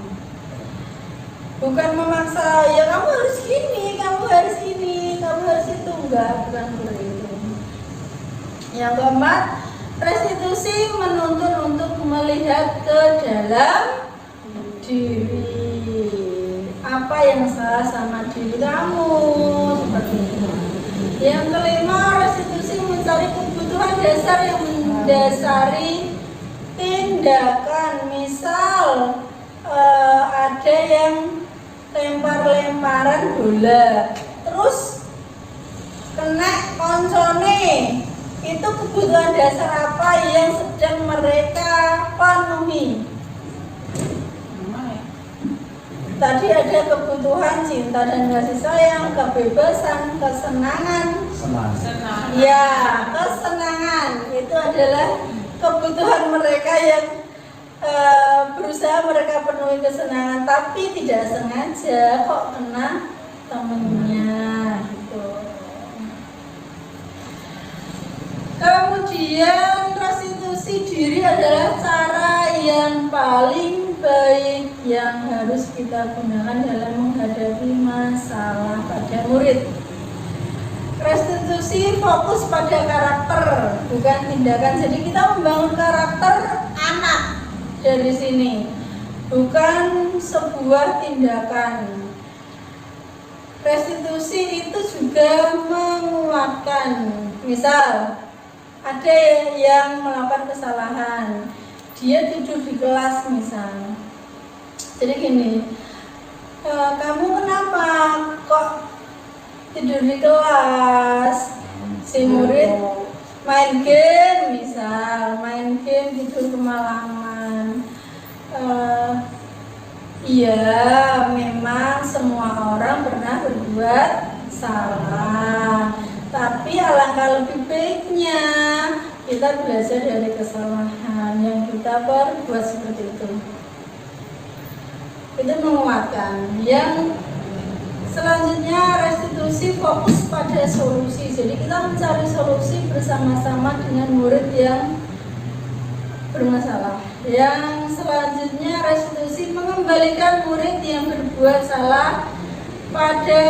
Bukan memaksa, ya kamu harus gini, kamu harus ini, kamu harus itu, enggak, bukan seperti itu. Yang keempat, restitusi menuntut untuk melihat ke dalam diri. Apa yang salah sama diri kamu, seperti itu. Yang kelima, restitusi mencari kebutuhan dasar yang mendasari tindakan. Misal ada yang lempar-lemparan bola terus kena koncone, itu kebutuhan dasar apa yang sedang mereka penuhi? Tadi ada kebutuhan cinta dan kasih sayang, kebebasan, kesenangan. Senang. Ya, kesenangan itu adalah kebutuhan mereka yang berusaha mereka penuhi kesenangan, tapi tidak sengaja kok kena temennya gitu. Kemudian restitusi diri adalah cara yang paling baik yang harus kita gunakan dalam menghadapi masalah pada murid. Restitusi fokus pada karakter, bukan tindakan. Jadi kita membangun karakter anak dari sini, bukan sebuah tindakan. Restitusi itu juga menguatkan. Misal ada yang melakukan kesalahan, dia tidur di kelas misal. Jadi gini, kamu kenapa kok tidur di kelas? Si murid main game misal, main game tidur kemalaman. Iya, memang semua orang pernah berbuat salah, tapi alangkah lebih baiknya kita belajar dari kesalahan yang kita perbuat seperti itu. Itu menguatkan. Yang selanjutnya, restitusi fokus pada solusi. Jadi kita mencari solusi bersama-sama dengan murid yang bermasalah. Yang selanjutnya, restitusi mengembalikan murid yang berbuat salah pada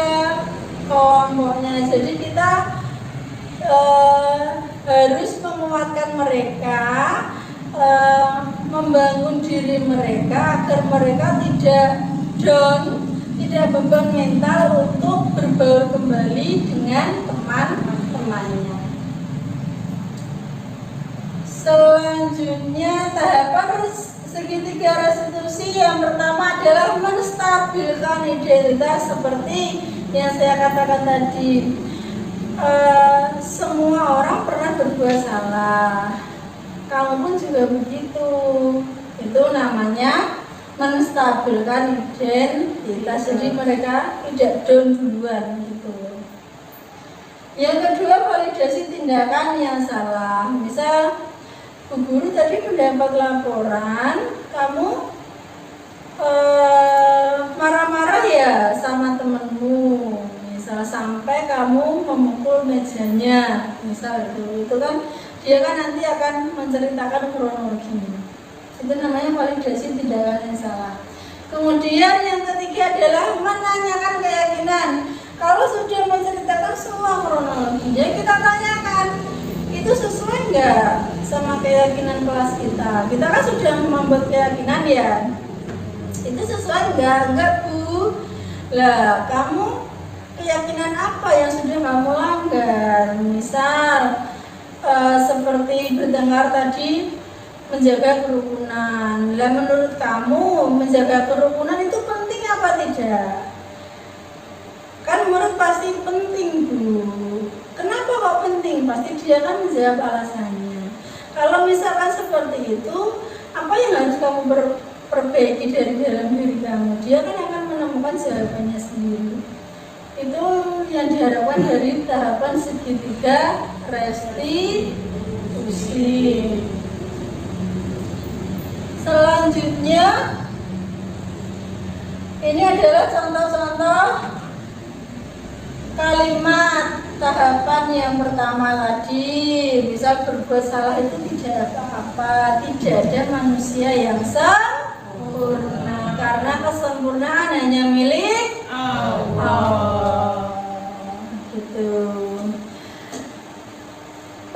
kelompoknya. Jadi kita harus menguatkan mereka, membangun diri mereka agar mereka tidak down, tidak beban mental untuk berbaur kembali dengan teman-temannya. Selanjutnya, tahapan segitiga restitusi yang pertama adalah menstabilkan identitas seperti yang saya katakan tadi. Semua orang pernah berbuat salah, kamu pun juga begitu. Itu namanya menstabilkan identitas, jadi mereka tidak down duluan gitu. Yang kedua, validasi tindakan yang salah. Misal Bu Guru tadi mendapat laporan kamu marah-marah ya sama temenmu, misal sampai kamu memukul mejanya, misal itu kan dia kan nanti akan menceritakan kronologi. Itu namanya validasi tindakan yang salah. Kemudian yang ketiga adalah menanyakan keyakinan. Kalau sudah menceritakan semua kronologi, jadi kita tanyakan, itu sesuai enggak sama keyakinan kelas kita? Kita kan sudah membuat keyakinan ya. Itu sesuai enggak Bu? Lah, kamu keyakinan apa yang sudah kamu langgar? Misal seperti berdengar tadi, menjaga kerukunan. Lah, menurut kamu menjaga kerukunan itu penting apa tidak? Kan menurut pasti penting Bu. Kenapa kok penting? Pasti dia kan menjawab alasannya. Kalau misalkan seperti itu, apa yang harus kamu perbaiki dari dalam diri kamu? Dia kan akan menemukan jawabannya sendiri. Itu yang diharapkan dari tahapan segitiga restitusi. Selanjutnya ini adalah contoh-contoh kalimat tahapan yang pertama tadi. Bisa berbuat salah itu tidak apa-apa, tidak ada manusia yang sempurna, karena kesempurnaan hanya milik Allah. Gitu.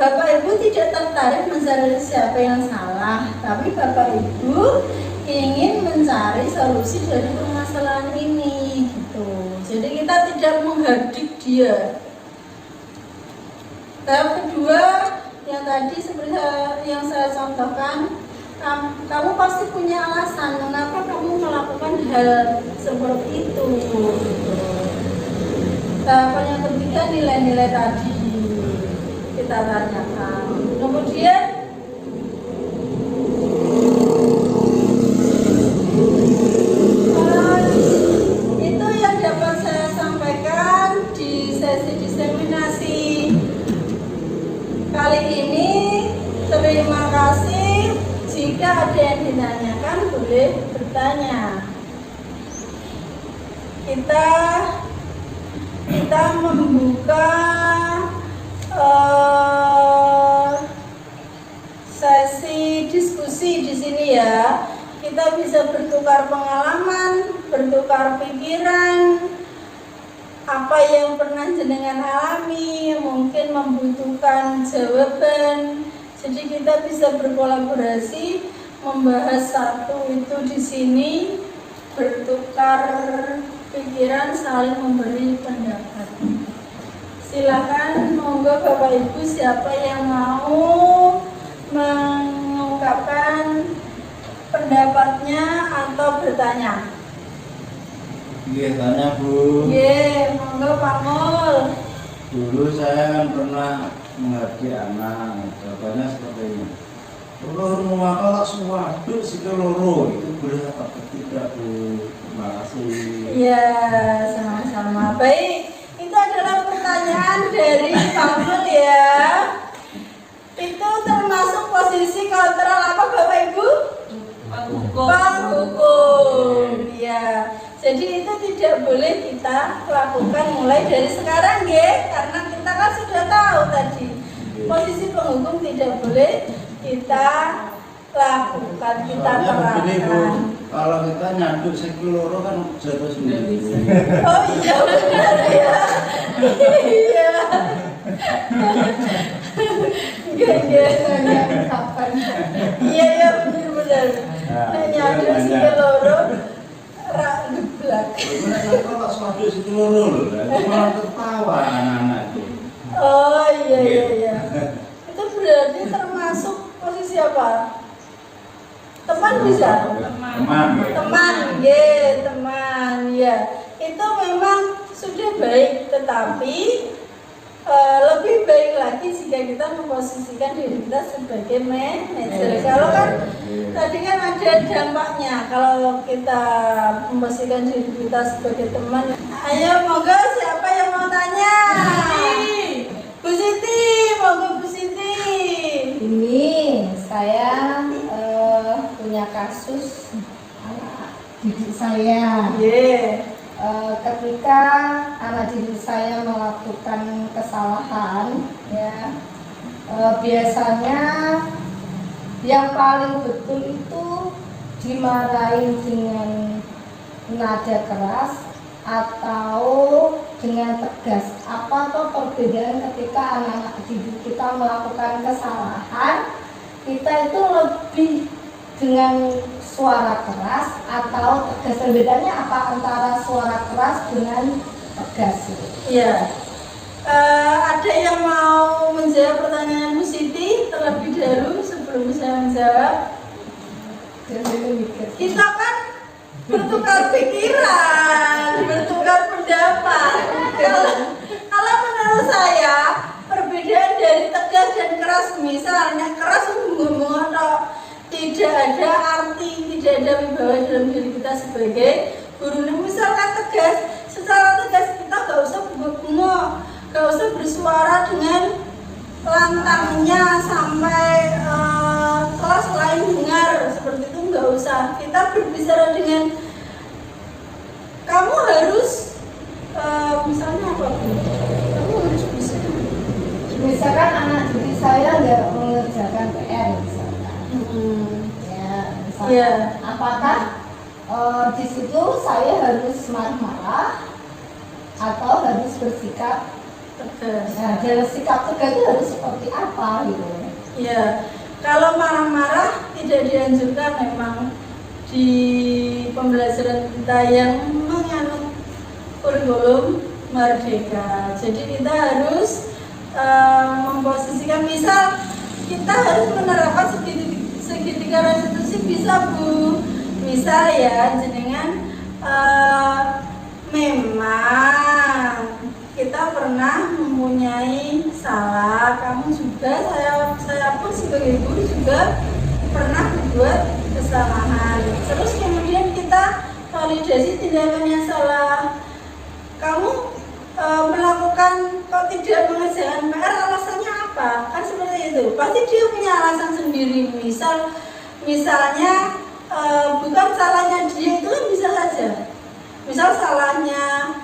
Bapak Ibu tidak tertarik mencari siapa yang salah, tapi Bapak Ibu ingin mencari solusi dari permasalahan ini, gitu. Jadi kita tidak menghardik dia. Tahap kedua yang tadi seperti yang saya contohkan, kamu pasti punya alasan mengapa kamu melakukan hal seperti itu. Tahapan yang ketiga, nilai-nilai tadi kita tanyakan. Kemudian itu yang dapat saya sampaikan di sesi diseminasi kali ini. Terima kasih. Jika ada yang ditanyakan boleh bertanya. Kita membuka sesi diskusi di sini ya. Kita bisa bertukar pengalaman, bertukar pikiran, apa yang pernah jenengan alami, mungkin membutuhkan jawaban. Jadi kita bisa berkolaborasi, membahas satu itu di sini, bertukar pikiran, saling memberi pendapat. Silakan, monggo Bapak Ibu siapa yang mau mengungkapkan pendapatnya atau bertanya. Iya, tanya Bu. Iya, monggo Pak Mul. Dulu saya kan pernah mengerti anak, jawabannya seperti ini. Telur maka suatu si telur itu boleh apa tidak Bu? Terima kasih. Iya, sama-sama. Baik, itu adalah pertanyaan dari Pak Mul ya. Itu termasuk posisi kontrol apa Bapak Ibu? Penghukum. Ya. Jadi itu tidak boleh kita lakukan mulai dari sekarang ya, karena kita kan sudah tahu tadi posisi penghukum tidak boleh kita lakukan, kita terapkan. Kalau kita nyaduk sekiloro kan jatuh sendiri. Oh iya benar ya. Iya. Iya benar. Nah nyaduk sekiloro rak geblak. Kalau suatu sekiloro itu malah tertawa anak-anak itu. Oh iya. Itu berarti termasuk posisi apa? Teman bisa? Teman, ya. Itu memang sudah baik, tetapi lebih baik lagi jika kita memposisikan diri kita sebagai manajer. Kalau kan tadi kan ada dampaknya kalau kita memposisikan diri kita sebagai teman. Ayo monggo siapa yang mau tanya? Bu Siti, monggo Bu Siti. Ini saya punya kasus anak didik saya. Ketika anak didik saya melakukan kesalahan, ya biasanya yang paling betul itu dimarahin dengan nada keras atau dengan tegas. Apa tuh perbedaan ketika anak-anak didik kita melakukan kesalahan? Kita itu lebih dengan suara keras atau tegas. Perbedaannya apa antara suara keras dengan tegas? Iya. Ada yang mau menjawab pertanyaan Bu Siti terlebih dahulu sebelum saya menjawab? Kita kan bertukar pikiran, bertukar pendapat. Kalau menurut saya perbedaan dari tegas dan keras, misalnya keras ngomong atau tidak ada arti, tidak ada wibawa dalam diri kita sebagai guru. Misalkan bersuara dengan lantangnya sampai kelas lain dengar, seperti itu nggak usah. Kita berbicara dengan kamu harus misalnya apa? Kamu harus bisa. Misalkan anak cucu saya nggak mengerjakan PR misalkan. Ya, misalkan. Iya. Apakah di situ saya harus marah-marah atau harus bersikap Tegas. Nah, dalam sikap tegas itu harus seperti apa gitu? Ya, kalau marah-marah tidak dianjurkan memang di pembelajaran kita yang menganut kurikulum merdeka. Jadi kita harus memposisikan, misal kita harus menerapkan segitiga restitusi, bisa Bu. Misal ya, jenengan memang kita pernah mempunyai salah, kamu juga, saya pun sebagai guru juga pernah membuat kesalahan. Terus kemudian kita validasi tindakan yang salah. Kamu melakukan kok tidak mengerjakan PR, alasannya apa? Kan seperti itu. Pasti dia punya alasan sendiri. Misalnya bukan salahnya dia, itu kan bisa saja. Misal salahnya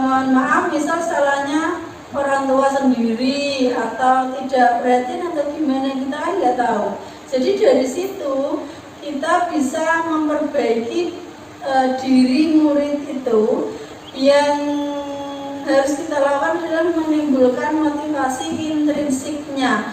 mohon maaf, misal salahnya orang tua sendiri atau tidak perhatian atau gimana, kita kan nggak tahu. Jadi dari situ kita bisa memperbaiki diri murid itu. Yang harus kita lakukan adalah menimbulkan motivasi intrinsiknya.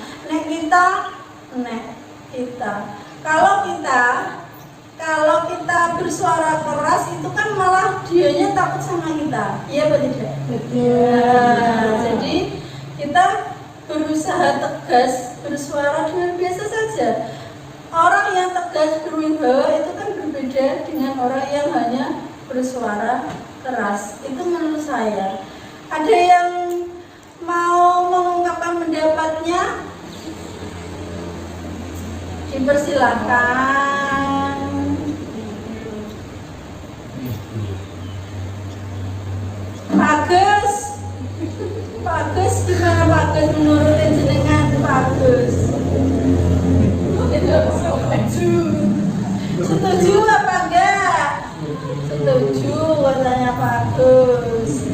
Kalau kita bersuara keras itu kan malah dianya takut sama kita, iya apa tidak? Betul. Jadi kita berusaha tegas, bersuara dengan biasa saja. Orang yang tegas berwibawa itu kan berbeda dengan orang yang hanya bersuara keras. Itu menurut saya. Ada yang mau mengungkapkan pendapatnya? Dipersilahkan. Pak Gus, gimana Pak Gus menurut jenengan Pak Gus? Setuju apa enggak? Setuju katanya Pak Gus.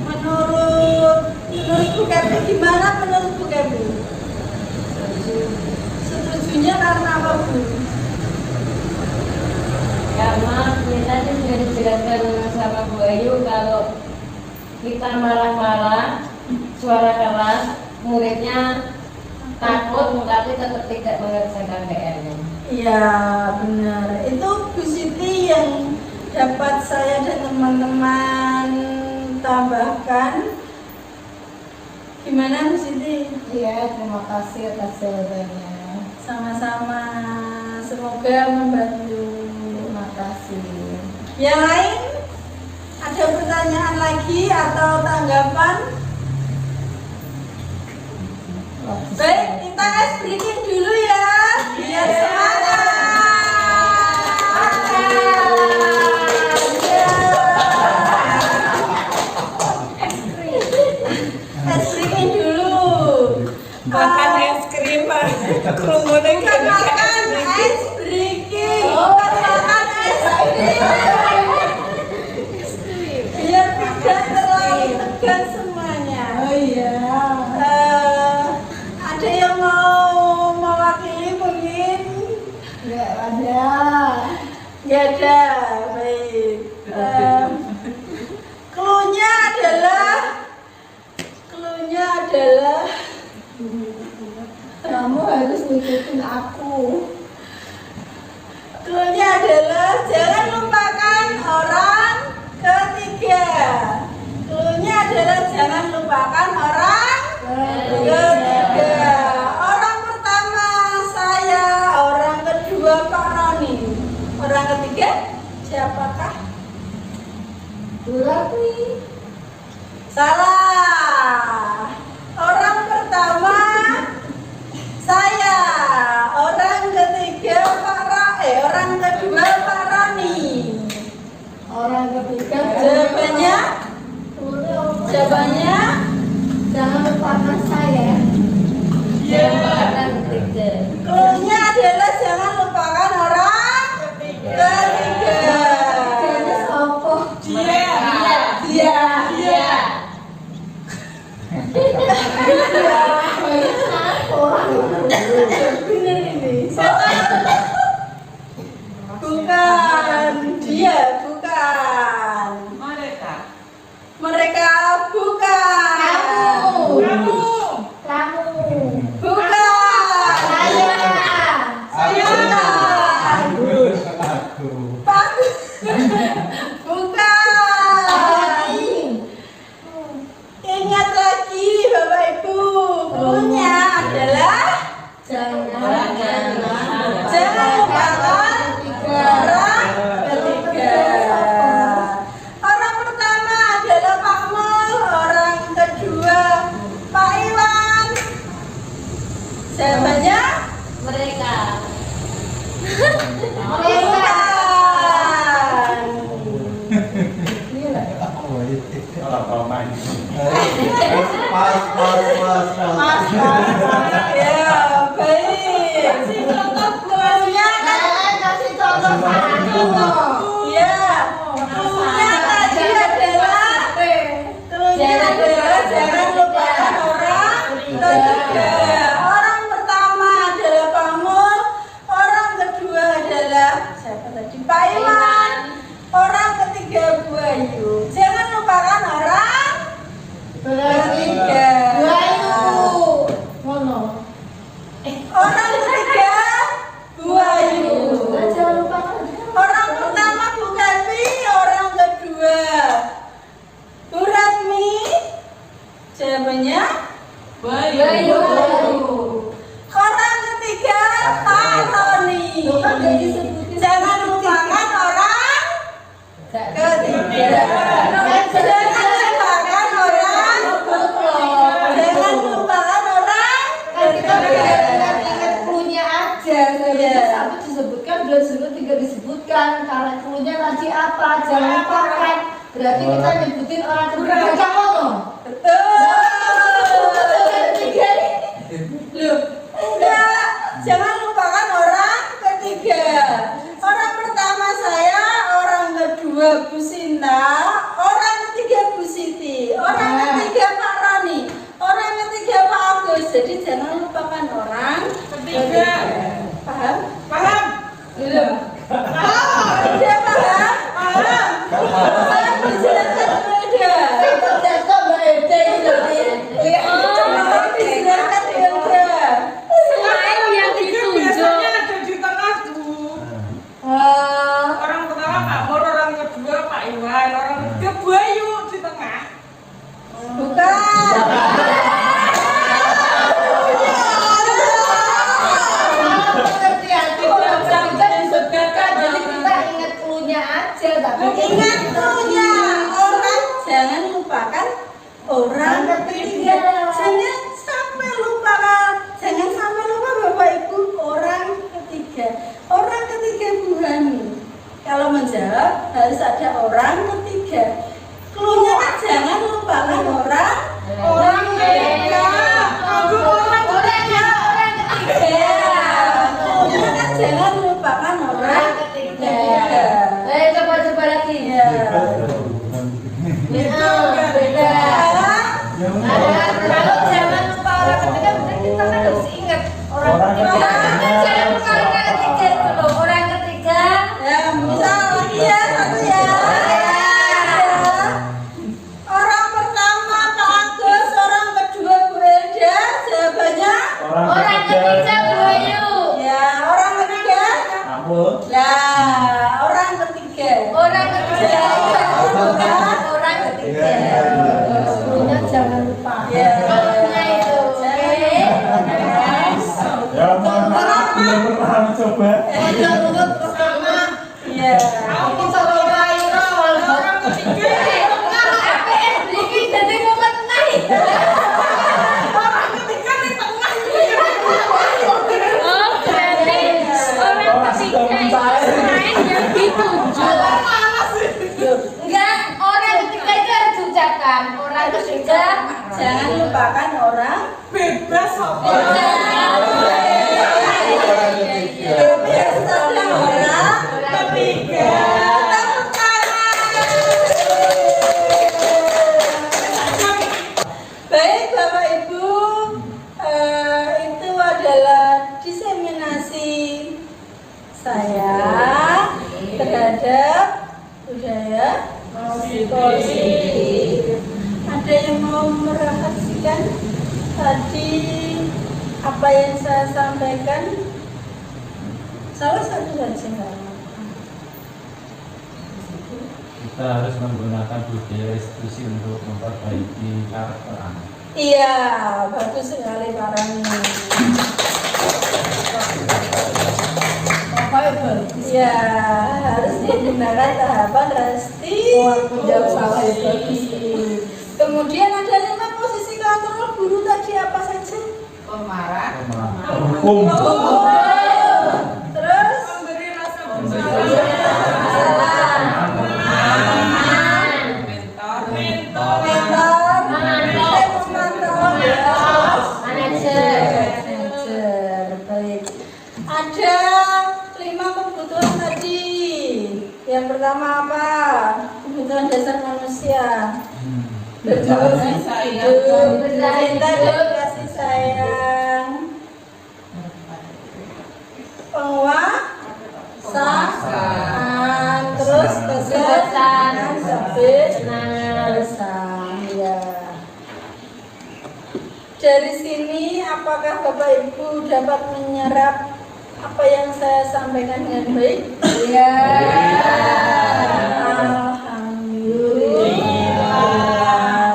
Menurut Bu Kepi gimana menurut Bu Kepi? Setujunya karena apa Bu? Karena kita sudah dijelaskan sama Bu Ayu, kalau kita marah-marah, suara keras, muridnya takut tapi tetap tidak mengerjakan PR-nya. Iya benar. Itu Bu Siti yang dapat saya dan teman-teman tambahkan. Gimana Bu Siti? Iya, terima kasih atas jawabannya. Sama-sama. Semoga membantu. Terima kasih. Yang lain? Ada pertanyaan lagi atau tanggapan? Baik, kita ice breaking dulu ya, biar semangat. Ice breaking dulu. Makan es krim, Pak. Kerumunan Bukan makan ice breaking, bukan makan ice cream. Biar tidak terlalu tegang semuanya. Oh iya. Ada yang mau mewakili mungkin? Nggak ada. Nggak ada. Baik. Cluenya adalah Kamu harus ngikutin aku. Cluenya adalah jangan lupakan orang ketiga. Cluenya adalah jangan lupakan orang ketiga. Orang pertama saya, orang kedua Pak Roni. Orang ketiga siapakah? Durati. Salah. Orang pertama saya, orang ketiga orang kedua Pak Roni. Orang ketiga. Jawabannya Jawabannya jangan lupa Iya. Bener ini. Bukan. Dia bukan. Mereka bukan. Kamu. Bukan. Saya. Pak. Bukan. Ingat lagi Bapak Ibu, klunya adalah jangan lupakan orang ketiga. Orang pertama adalah Pak Mul, orang kedua Pak Iwan. Jawabannya Mereka. Mas. Ya, baik. Klunya Kasih contoh satu. ya, klunya tadi adalah jangan lupakan orang ketiga. Orang pertama adalah Pak Mul, orang kedua adalah siapa tadi? Pak Iwan, orang ketiga Bu Ayu. Jangan lupakan orang ketiga. Orang ketiga Bu Ayu. Jangan lupakan. Orang pertama Bu Kati, orang kedua Bu Ratmi. Jawabannya Bayu. orang ketiga Pak Roni. Bukan udah disebutin. Jangan lupakan orang ketiga. Jangan lupakan orang ketiga. Ingat klunya aja. Sebenarnya satu disebutkan, dua disebut, tiga disebutkan. Karena klunya nanti apa? Jangan lupakan. Berarti kita nyebutin orang ketiga. Kamu Betul. Loh, enggak. Jangan lupakan orang ketiga. Orang pertama saya, orang kedua Bu Sinta, orang ketiga Bu Siti, orang ketiga Pak Roni, orang ketiga Pak Agus. Jadi jangan lupakan orang ketiga. Paham? Belum. Sudah paham? Saya persilakan Eda. jatuh Mbak Eda ini. Persilakan Eda. Selain yang ditunjuk, Biasanya ada di tengah Bu. Orang pertama Pak Mur, orang kedua Pak Iwan, orang ketiga Bu Ayu di tengah. Bukan. Kita disebutkan, jadi kita ingat klunya aja. Tapi Ingat klunya, orang jangan lupakan orang ketiga. Jangan sampai lupakan, jangan sampai lupa Bapak Ibu orang ketiga. Orang ketiga Bu Hani. Kalau menjawab harus ada orang ketiga. Klunya kan jangan lupakan orang ketiga. Aku orang ketiga. Klunya kan jangan lupakan orang ketiga. coba lagi. Ya. Beda. Kalau jangan lupa orang ketiga, berarti kita kan harus ingat orang ketiga. Jangan lupa orang ketiga itu loh, orang ketiga. Ya, bisa lagi ya, satu ya. Orang pertama Pak Agus, orang kedua Bu Eda, jawabannya Orang ketiga Bu Ayu. ya, orang ketiga. Lah, orang ketiga. Orang ketiga. Orang ketiga. Sebelumnya jangan lupa. Ya. Sebelumnya itu. Ya mana belum pernah mencoba. Urut pertama. Ya. Aku selalu main orang ketiga. Kalau APS bikin jadi momen naik. Orang ketiga di tengah. oh berarti orang ketiga itu selain yang ditunjuk. Enggak, orang ketiga itu harus diucapkan. Orang ketiga Jangan lupakan orang Bebas kok. bebas ada orang ketiga. Tepuk tangan. positif. Ada yang mau merefleksikan tadi apa yang saya sampaikan? Salah satu saja nggak apa-apa. Kita harus menggunakan budaya restitusi untuk memperbaiki karakter anak. Iya, bagus sekali Pak Rani. Apa itu? Ya, harus digunakan tahapan Aku jawab salah itu. restitusi. Kemudian ada 5 posisi kontrol guru tadi apa saja? Pemarah, Hukum. Terus memberi rasa Memberi salah, mentor, mentor, memantau, manajer. Baik. Ada 5 kebutuhan tadi. Yang pertama apa? Kebutuhan dasar manusia. Hidup, cinta dan kasih sayang, penguasaan, terus kesehatan, kebebasan. Ya. Dari sini, apakah Bapak Ibu dapat menyerap apa yang saya sampaikan dengan baik? Iya. Alhamdulillah.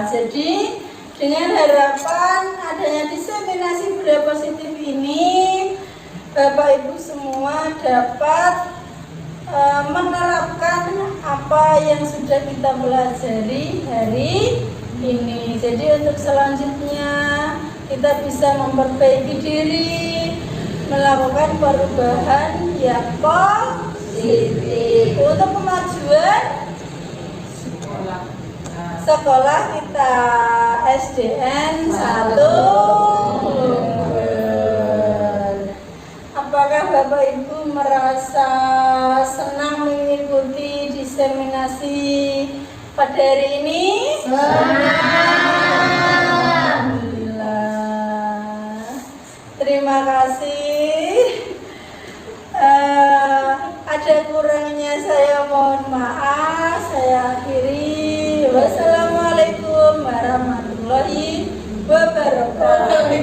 Jadi dengan harapan adanya diseminasi budaya positif ini, Bapak Ibu semua dapat menerapkan apa yang sudah kita pelajari hari ini. Jadi untuk selanjutnya kita bisa memperbaiki diri, melakukan perubahan yang positif untuk kemajuan sekolah kita SDN 1 Unggul. Apakah Bapak Ibu merasa senang mengikuti diseminasi pada hari ini? Alhamdulillah. Terima kasih. Ada kurangnya saya mohon maaf. Saya akhiri. Wassalamualaikum warahmatullahi wabarakatuh.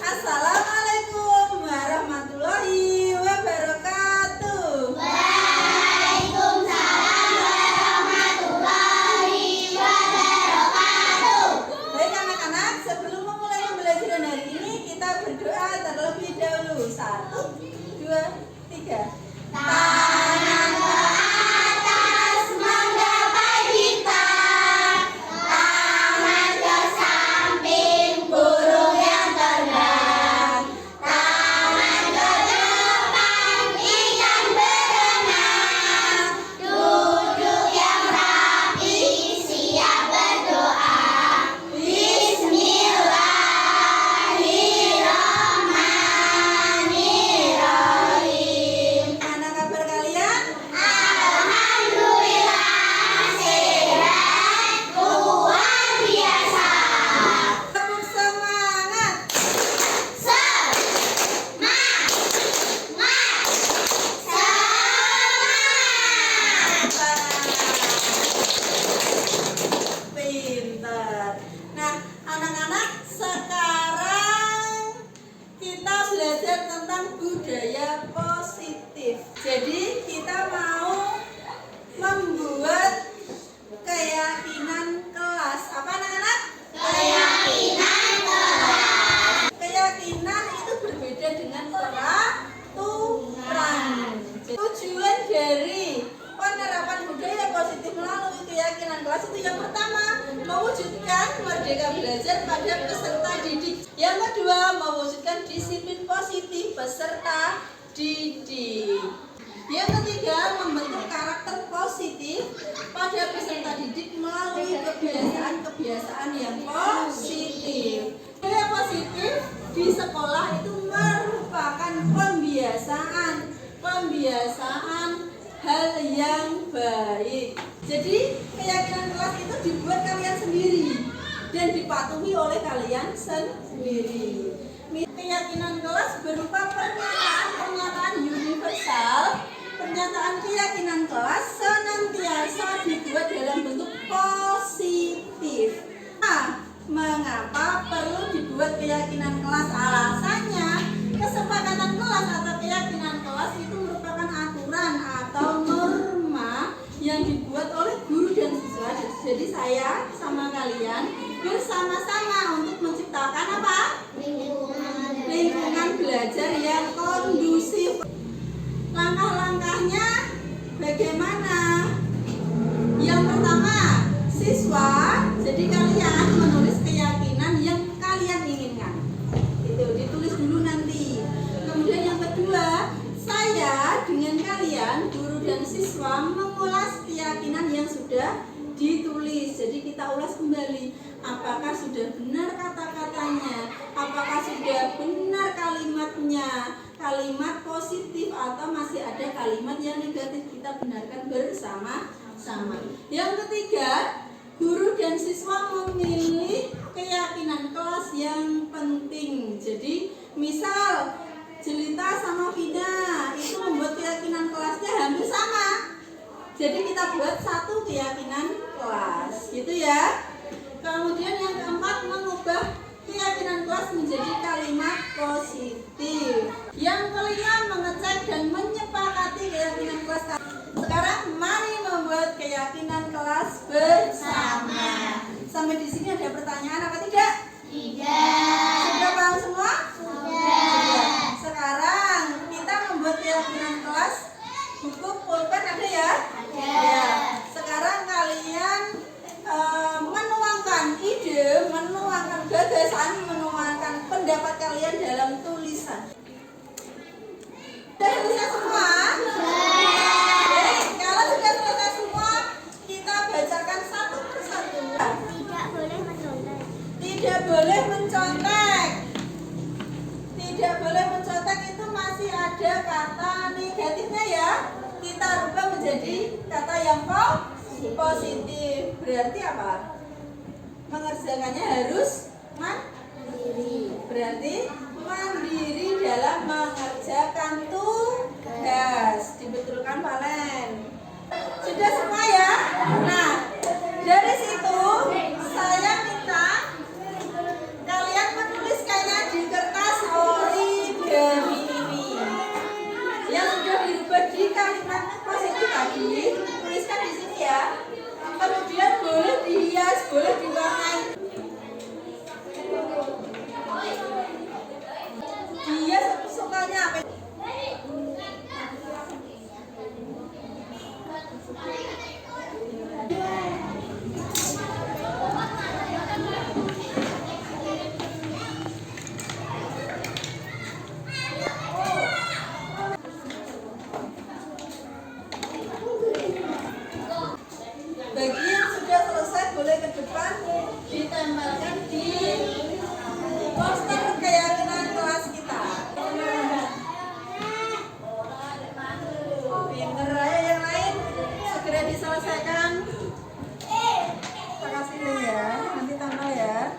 Assalamualaikum warahmatullahi wabarakatuh. Baik anak-anak, sebelum memulai pembelajaran hari ini kita berdoa terlebih dahulu. 1, 2, 3. Tangan ke atas menggapai kita, tangan ke samping burung yang terbang, tangan ke depan ikan berenang, duduk yang rapi siap berdoa. Bismillahirrahmanirrahim. Mana kabar kalian? Alhamdulillah sehat, luar biasa. Tepuk semangat. Pintar. Nah, anak-anak, sekarang kita belajar tentang budaya positif. Jadi kita mau membuat keyakinan kelas. Apa anak-anak? Keyakinan kelas. Keyakinan itu berbeda dengan peraturan. Tujuan dari penerapan budaya positif melalui keyakinan kelas itu yang pertama, mewujudkan merdeka belajar pada peserta didik. Yang kedua, mewujudkan disiplin positif peserta didik. Yang ketiga, membentuk karakter positif pada peserta didik melalui kebiasaan-kebiasaan yang positif. Budaya positif di sekolah itu merupakan pembiasaan hal yang baik. Jadi keyakinan kelas itu dibuat kalian sendiri. dan dipatuhi oleh kalian sendiri. Keyakinan kelas berupa pernyataan universal. Pernyataan keyakinan kelas senantiasa dibuat dalam bentuk positif. Nah, mengapa perlu dibuat keyakinan kelas? Alasannya, kesepakatan kelas atau keyakinan kelas itu merupakan aturan atau norma yang dibuat oleh guru dan siswa. Jadi saya sama kalian bersama-sama untuk menciptakan apa? Lingkungan belajar yang kondusif. Langkah-langkahnya bagaimana? Yang pertama, siswa, jadi kalian menulis keyakinan yang kalian inginkan. Itu ditulis dulu nanti. Kemudian yang kedua, saya dengan kalian, guru dan siswa, mengulas keyakinan yang sudah ditulis. Jadi kita ulas kembali, apakah sudah benar kata-katanya, apakah sudah benar kalimatnya, kalimat positif atau masih ada kalimat yang negatif, kita benarkan bersama-sama. Yang ketiga, guru dan siswa memilih keyakinan kelas yang penting. Jadi misal Jelita sama Vina itu membuat keyakinan kelasnya hampir sama, jadi kita buat satu keyakinan kelas, gitu ya. Kemudian yang keempat, mengubah keyakinan kelas menjadi kalimat positif. Yang kelima, mengecek dan menyepakati keyakinan kelas. Sekarang mari membuat keyakinan kelas bersama. Sampai di sini ada pertanyaan apa tidak? Tidak. Sudah paham semua? Sudah. Sekarang kita membuat keyakinan kelas. Buku pulpen ada ya? Ada. Sekarang kalian menuangkan ide, menuangkan gagasan, menuangkan pendapat kalian dalam tulisan. Sudah selesai semua? Oke, kalau sudah selesai semua, kita bacakan satu persatu. Tidak boleh mencontek. Tidak boleh mencontek. Tidak boleh mencontek itu masih ada kata negatifnya ya. Kita rubah menjadi kata yang positif. Berarti apa? Mengerjakannya harus mandiri. Berarti mandiri dalam mengerjakan tugas. Dibetulkan Valen. Sudah semua ya? Nah, dari situ saya minta kalian menuliskannya di kertas origami ini. Yang sudah dirubah di kalimat positif tadi, tuliskan di sini ya. Kemudian boleh dihias, boleh diwarnai. Dihias sukanya apa? Bagi yang sudah selesai boleh ke depan ditempelkan di poster keyakinan kelas kita. Pinter aja yang lain segera diselesaikan. Makasih dulu ya, nanti tambah ya.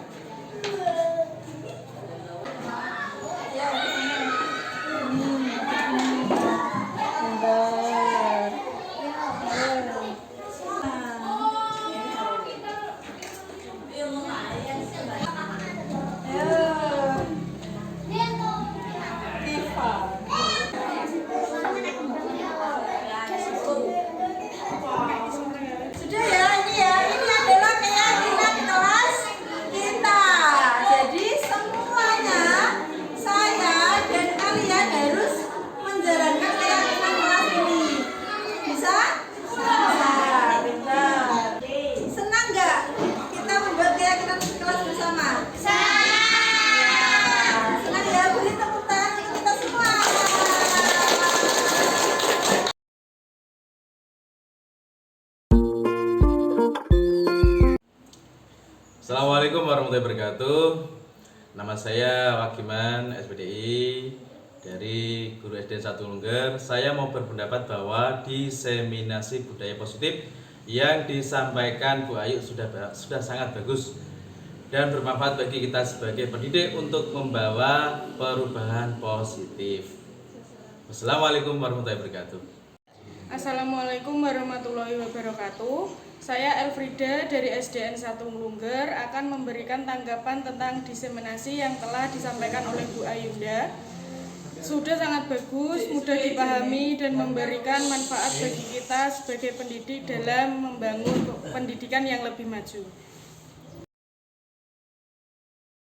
Ya, sudah ya, ini adalah keyakinan kelas kita. Jadi semuanya saya dan kalian harus menjalankan keyakinan kelas ini. Bisa? Bisa. Pintar. Senang nggak kita membuat keyakinan kelas bersama? Senang ya, beri tepuk tangan untuk kita semua. Assalamualaikum warahmatullahi wabarakatuh. Nama saya Wakiman SPDI dari Guru SD 1 Lungger. Saya mau berpendapat bahwa diseminasi budaya positif yang disampaikan Bu Ayu sudah sangat bagus. dan bermanfaat bagi kita sebagai pendidik untuk membawa perubahan positif. Wassalamualaikum warahmatullahi wabarakatuh. Assalamualaikum warahmatullahi wabarakatuh. Saya Elfrida dari SDN 1 Nglungger akan memberikan tanggapan tentang diseminasi yang telah disampaikan oleh Bu Ayunda. Sudah sangat bagus, mudah dipahami dan memberikan manfaat bagi kita sebagai pendidik dalam membangun pendidikan yang lebih maju.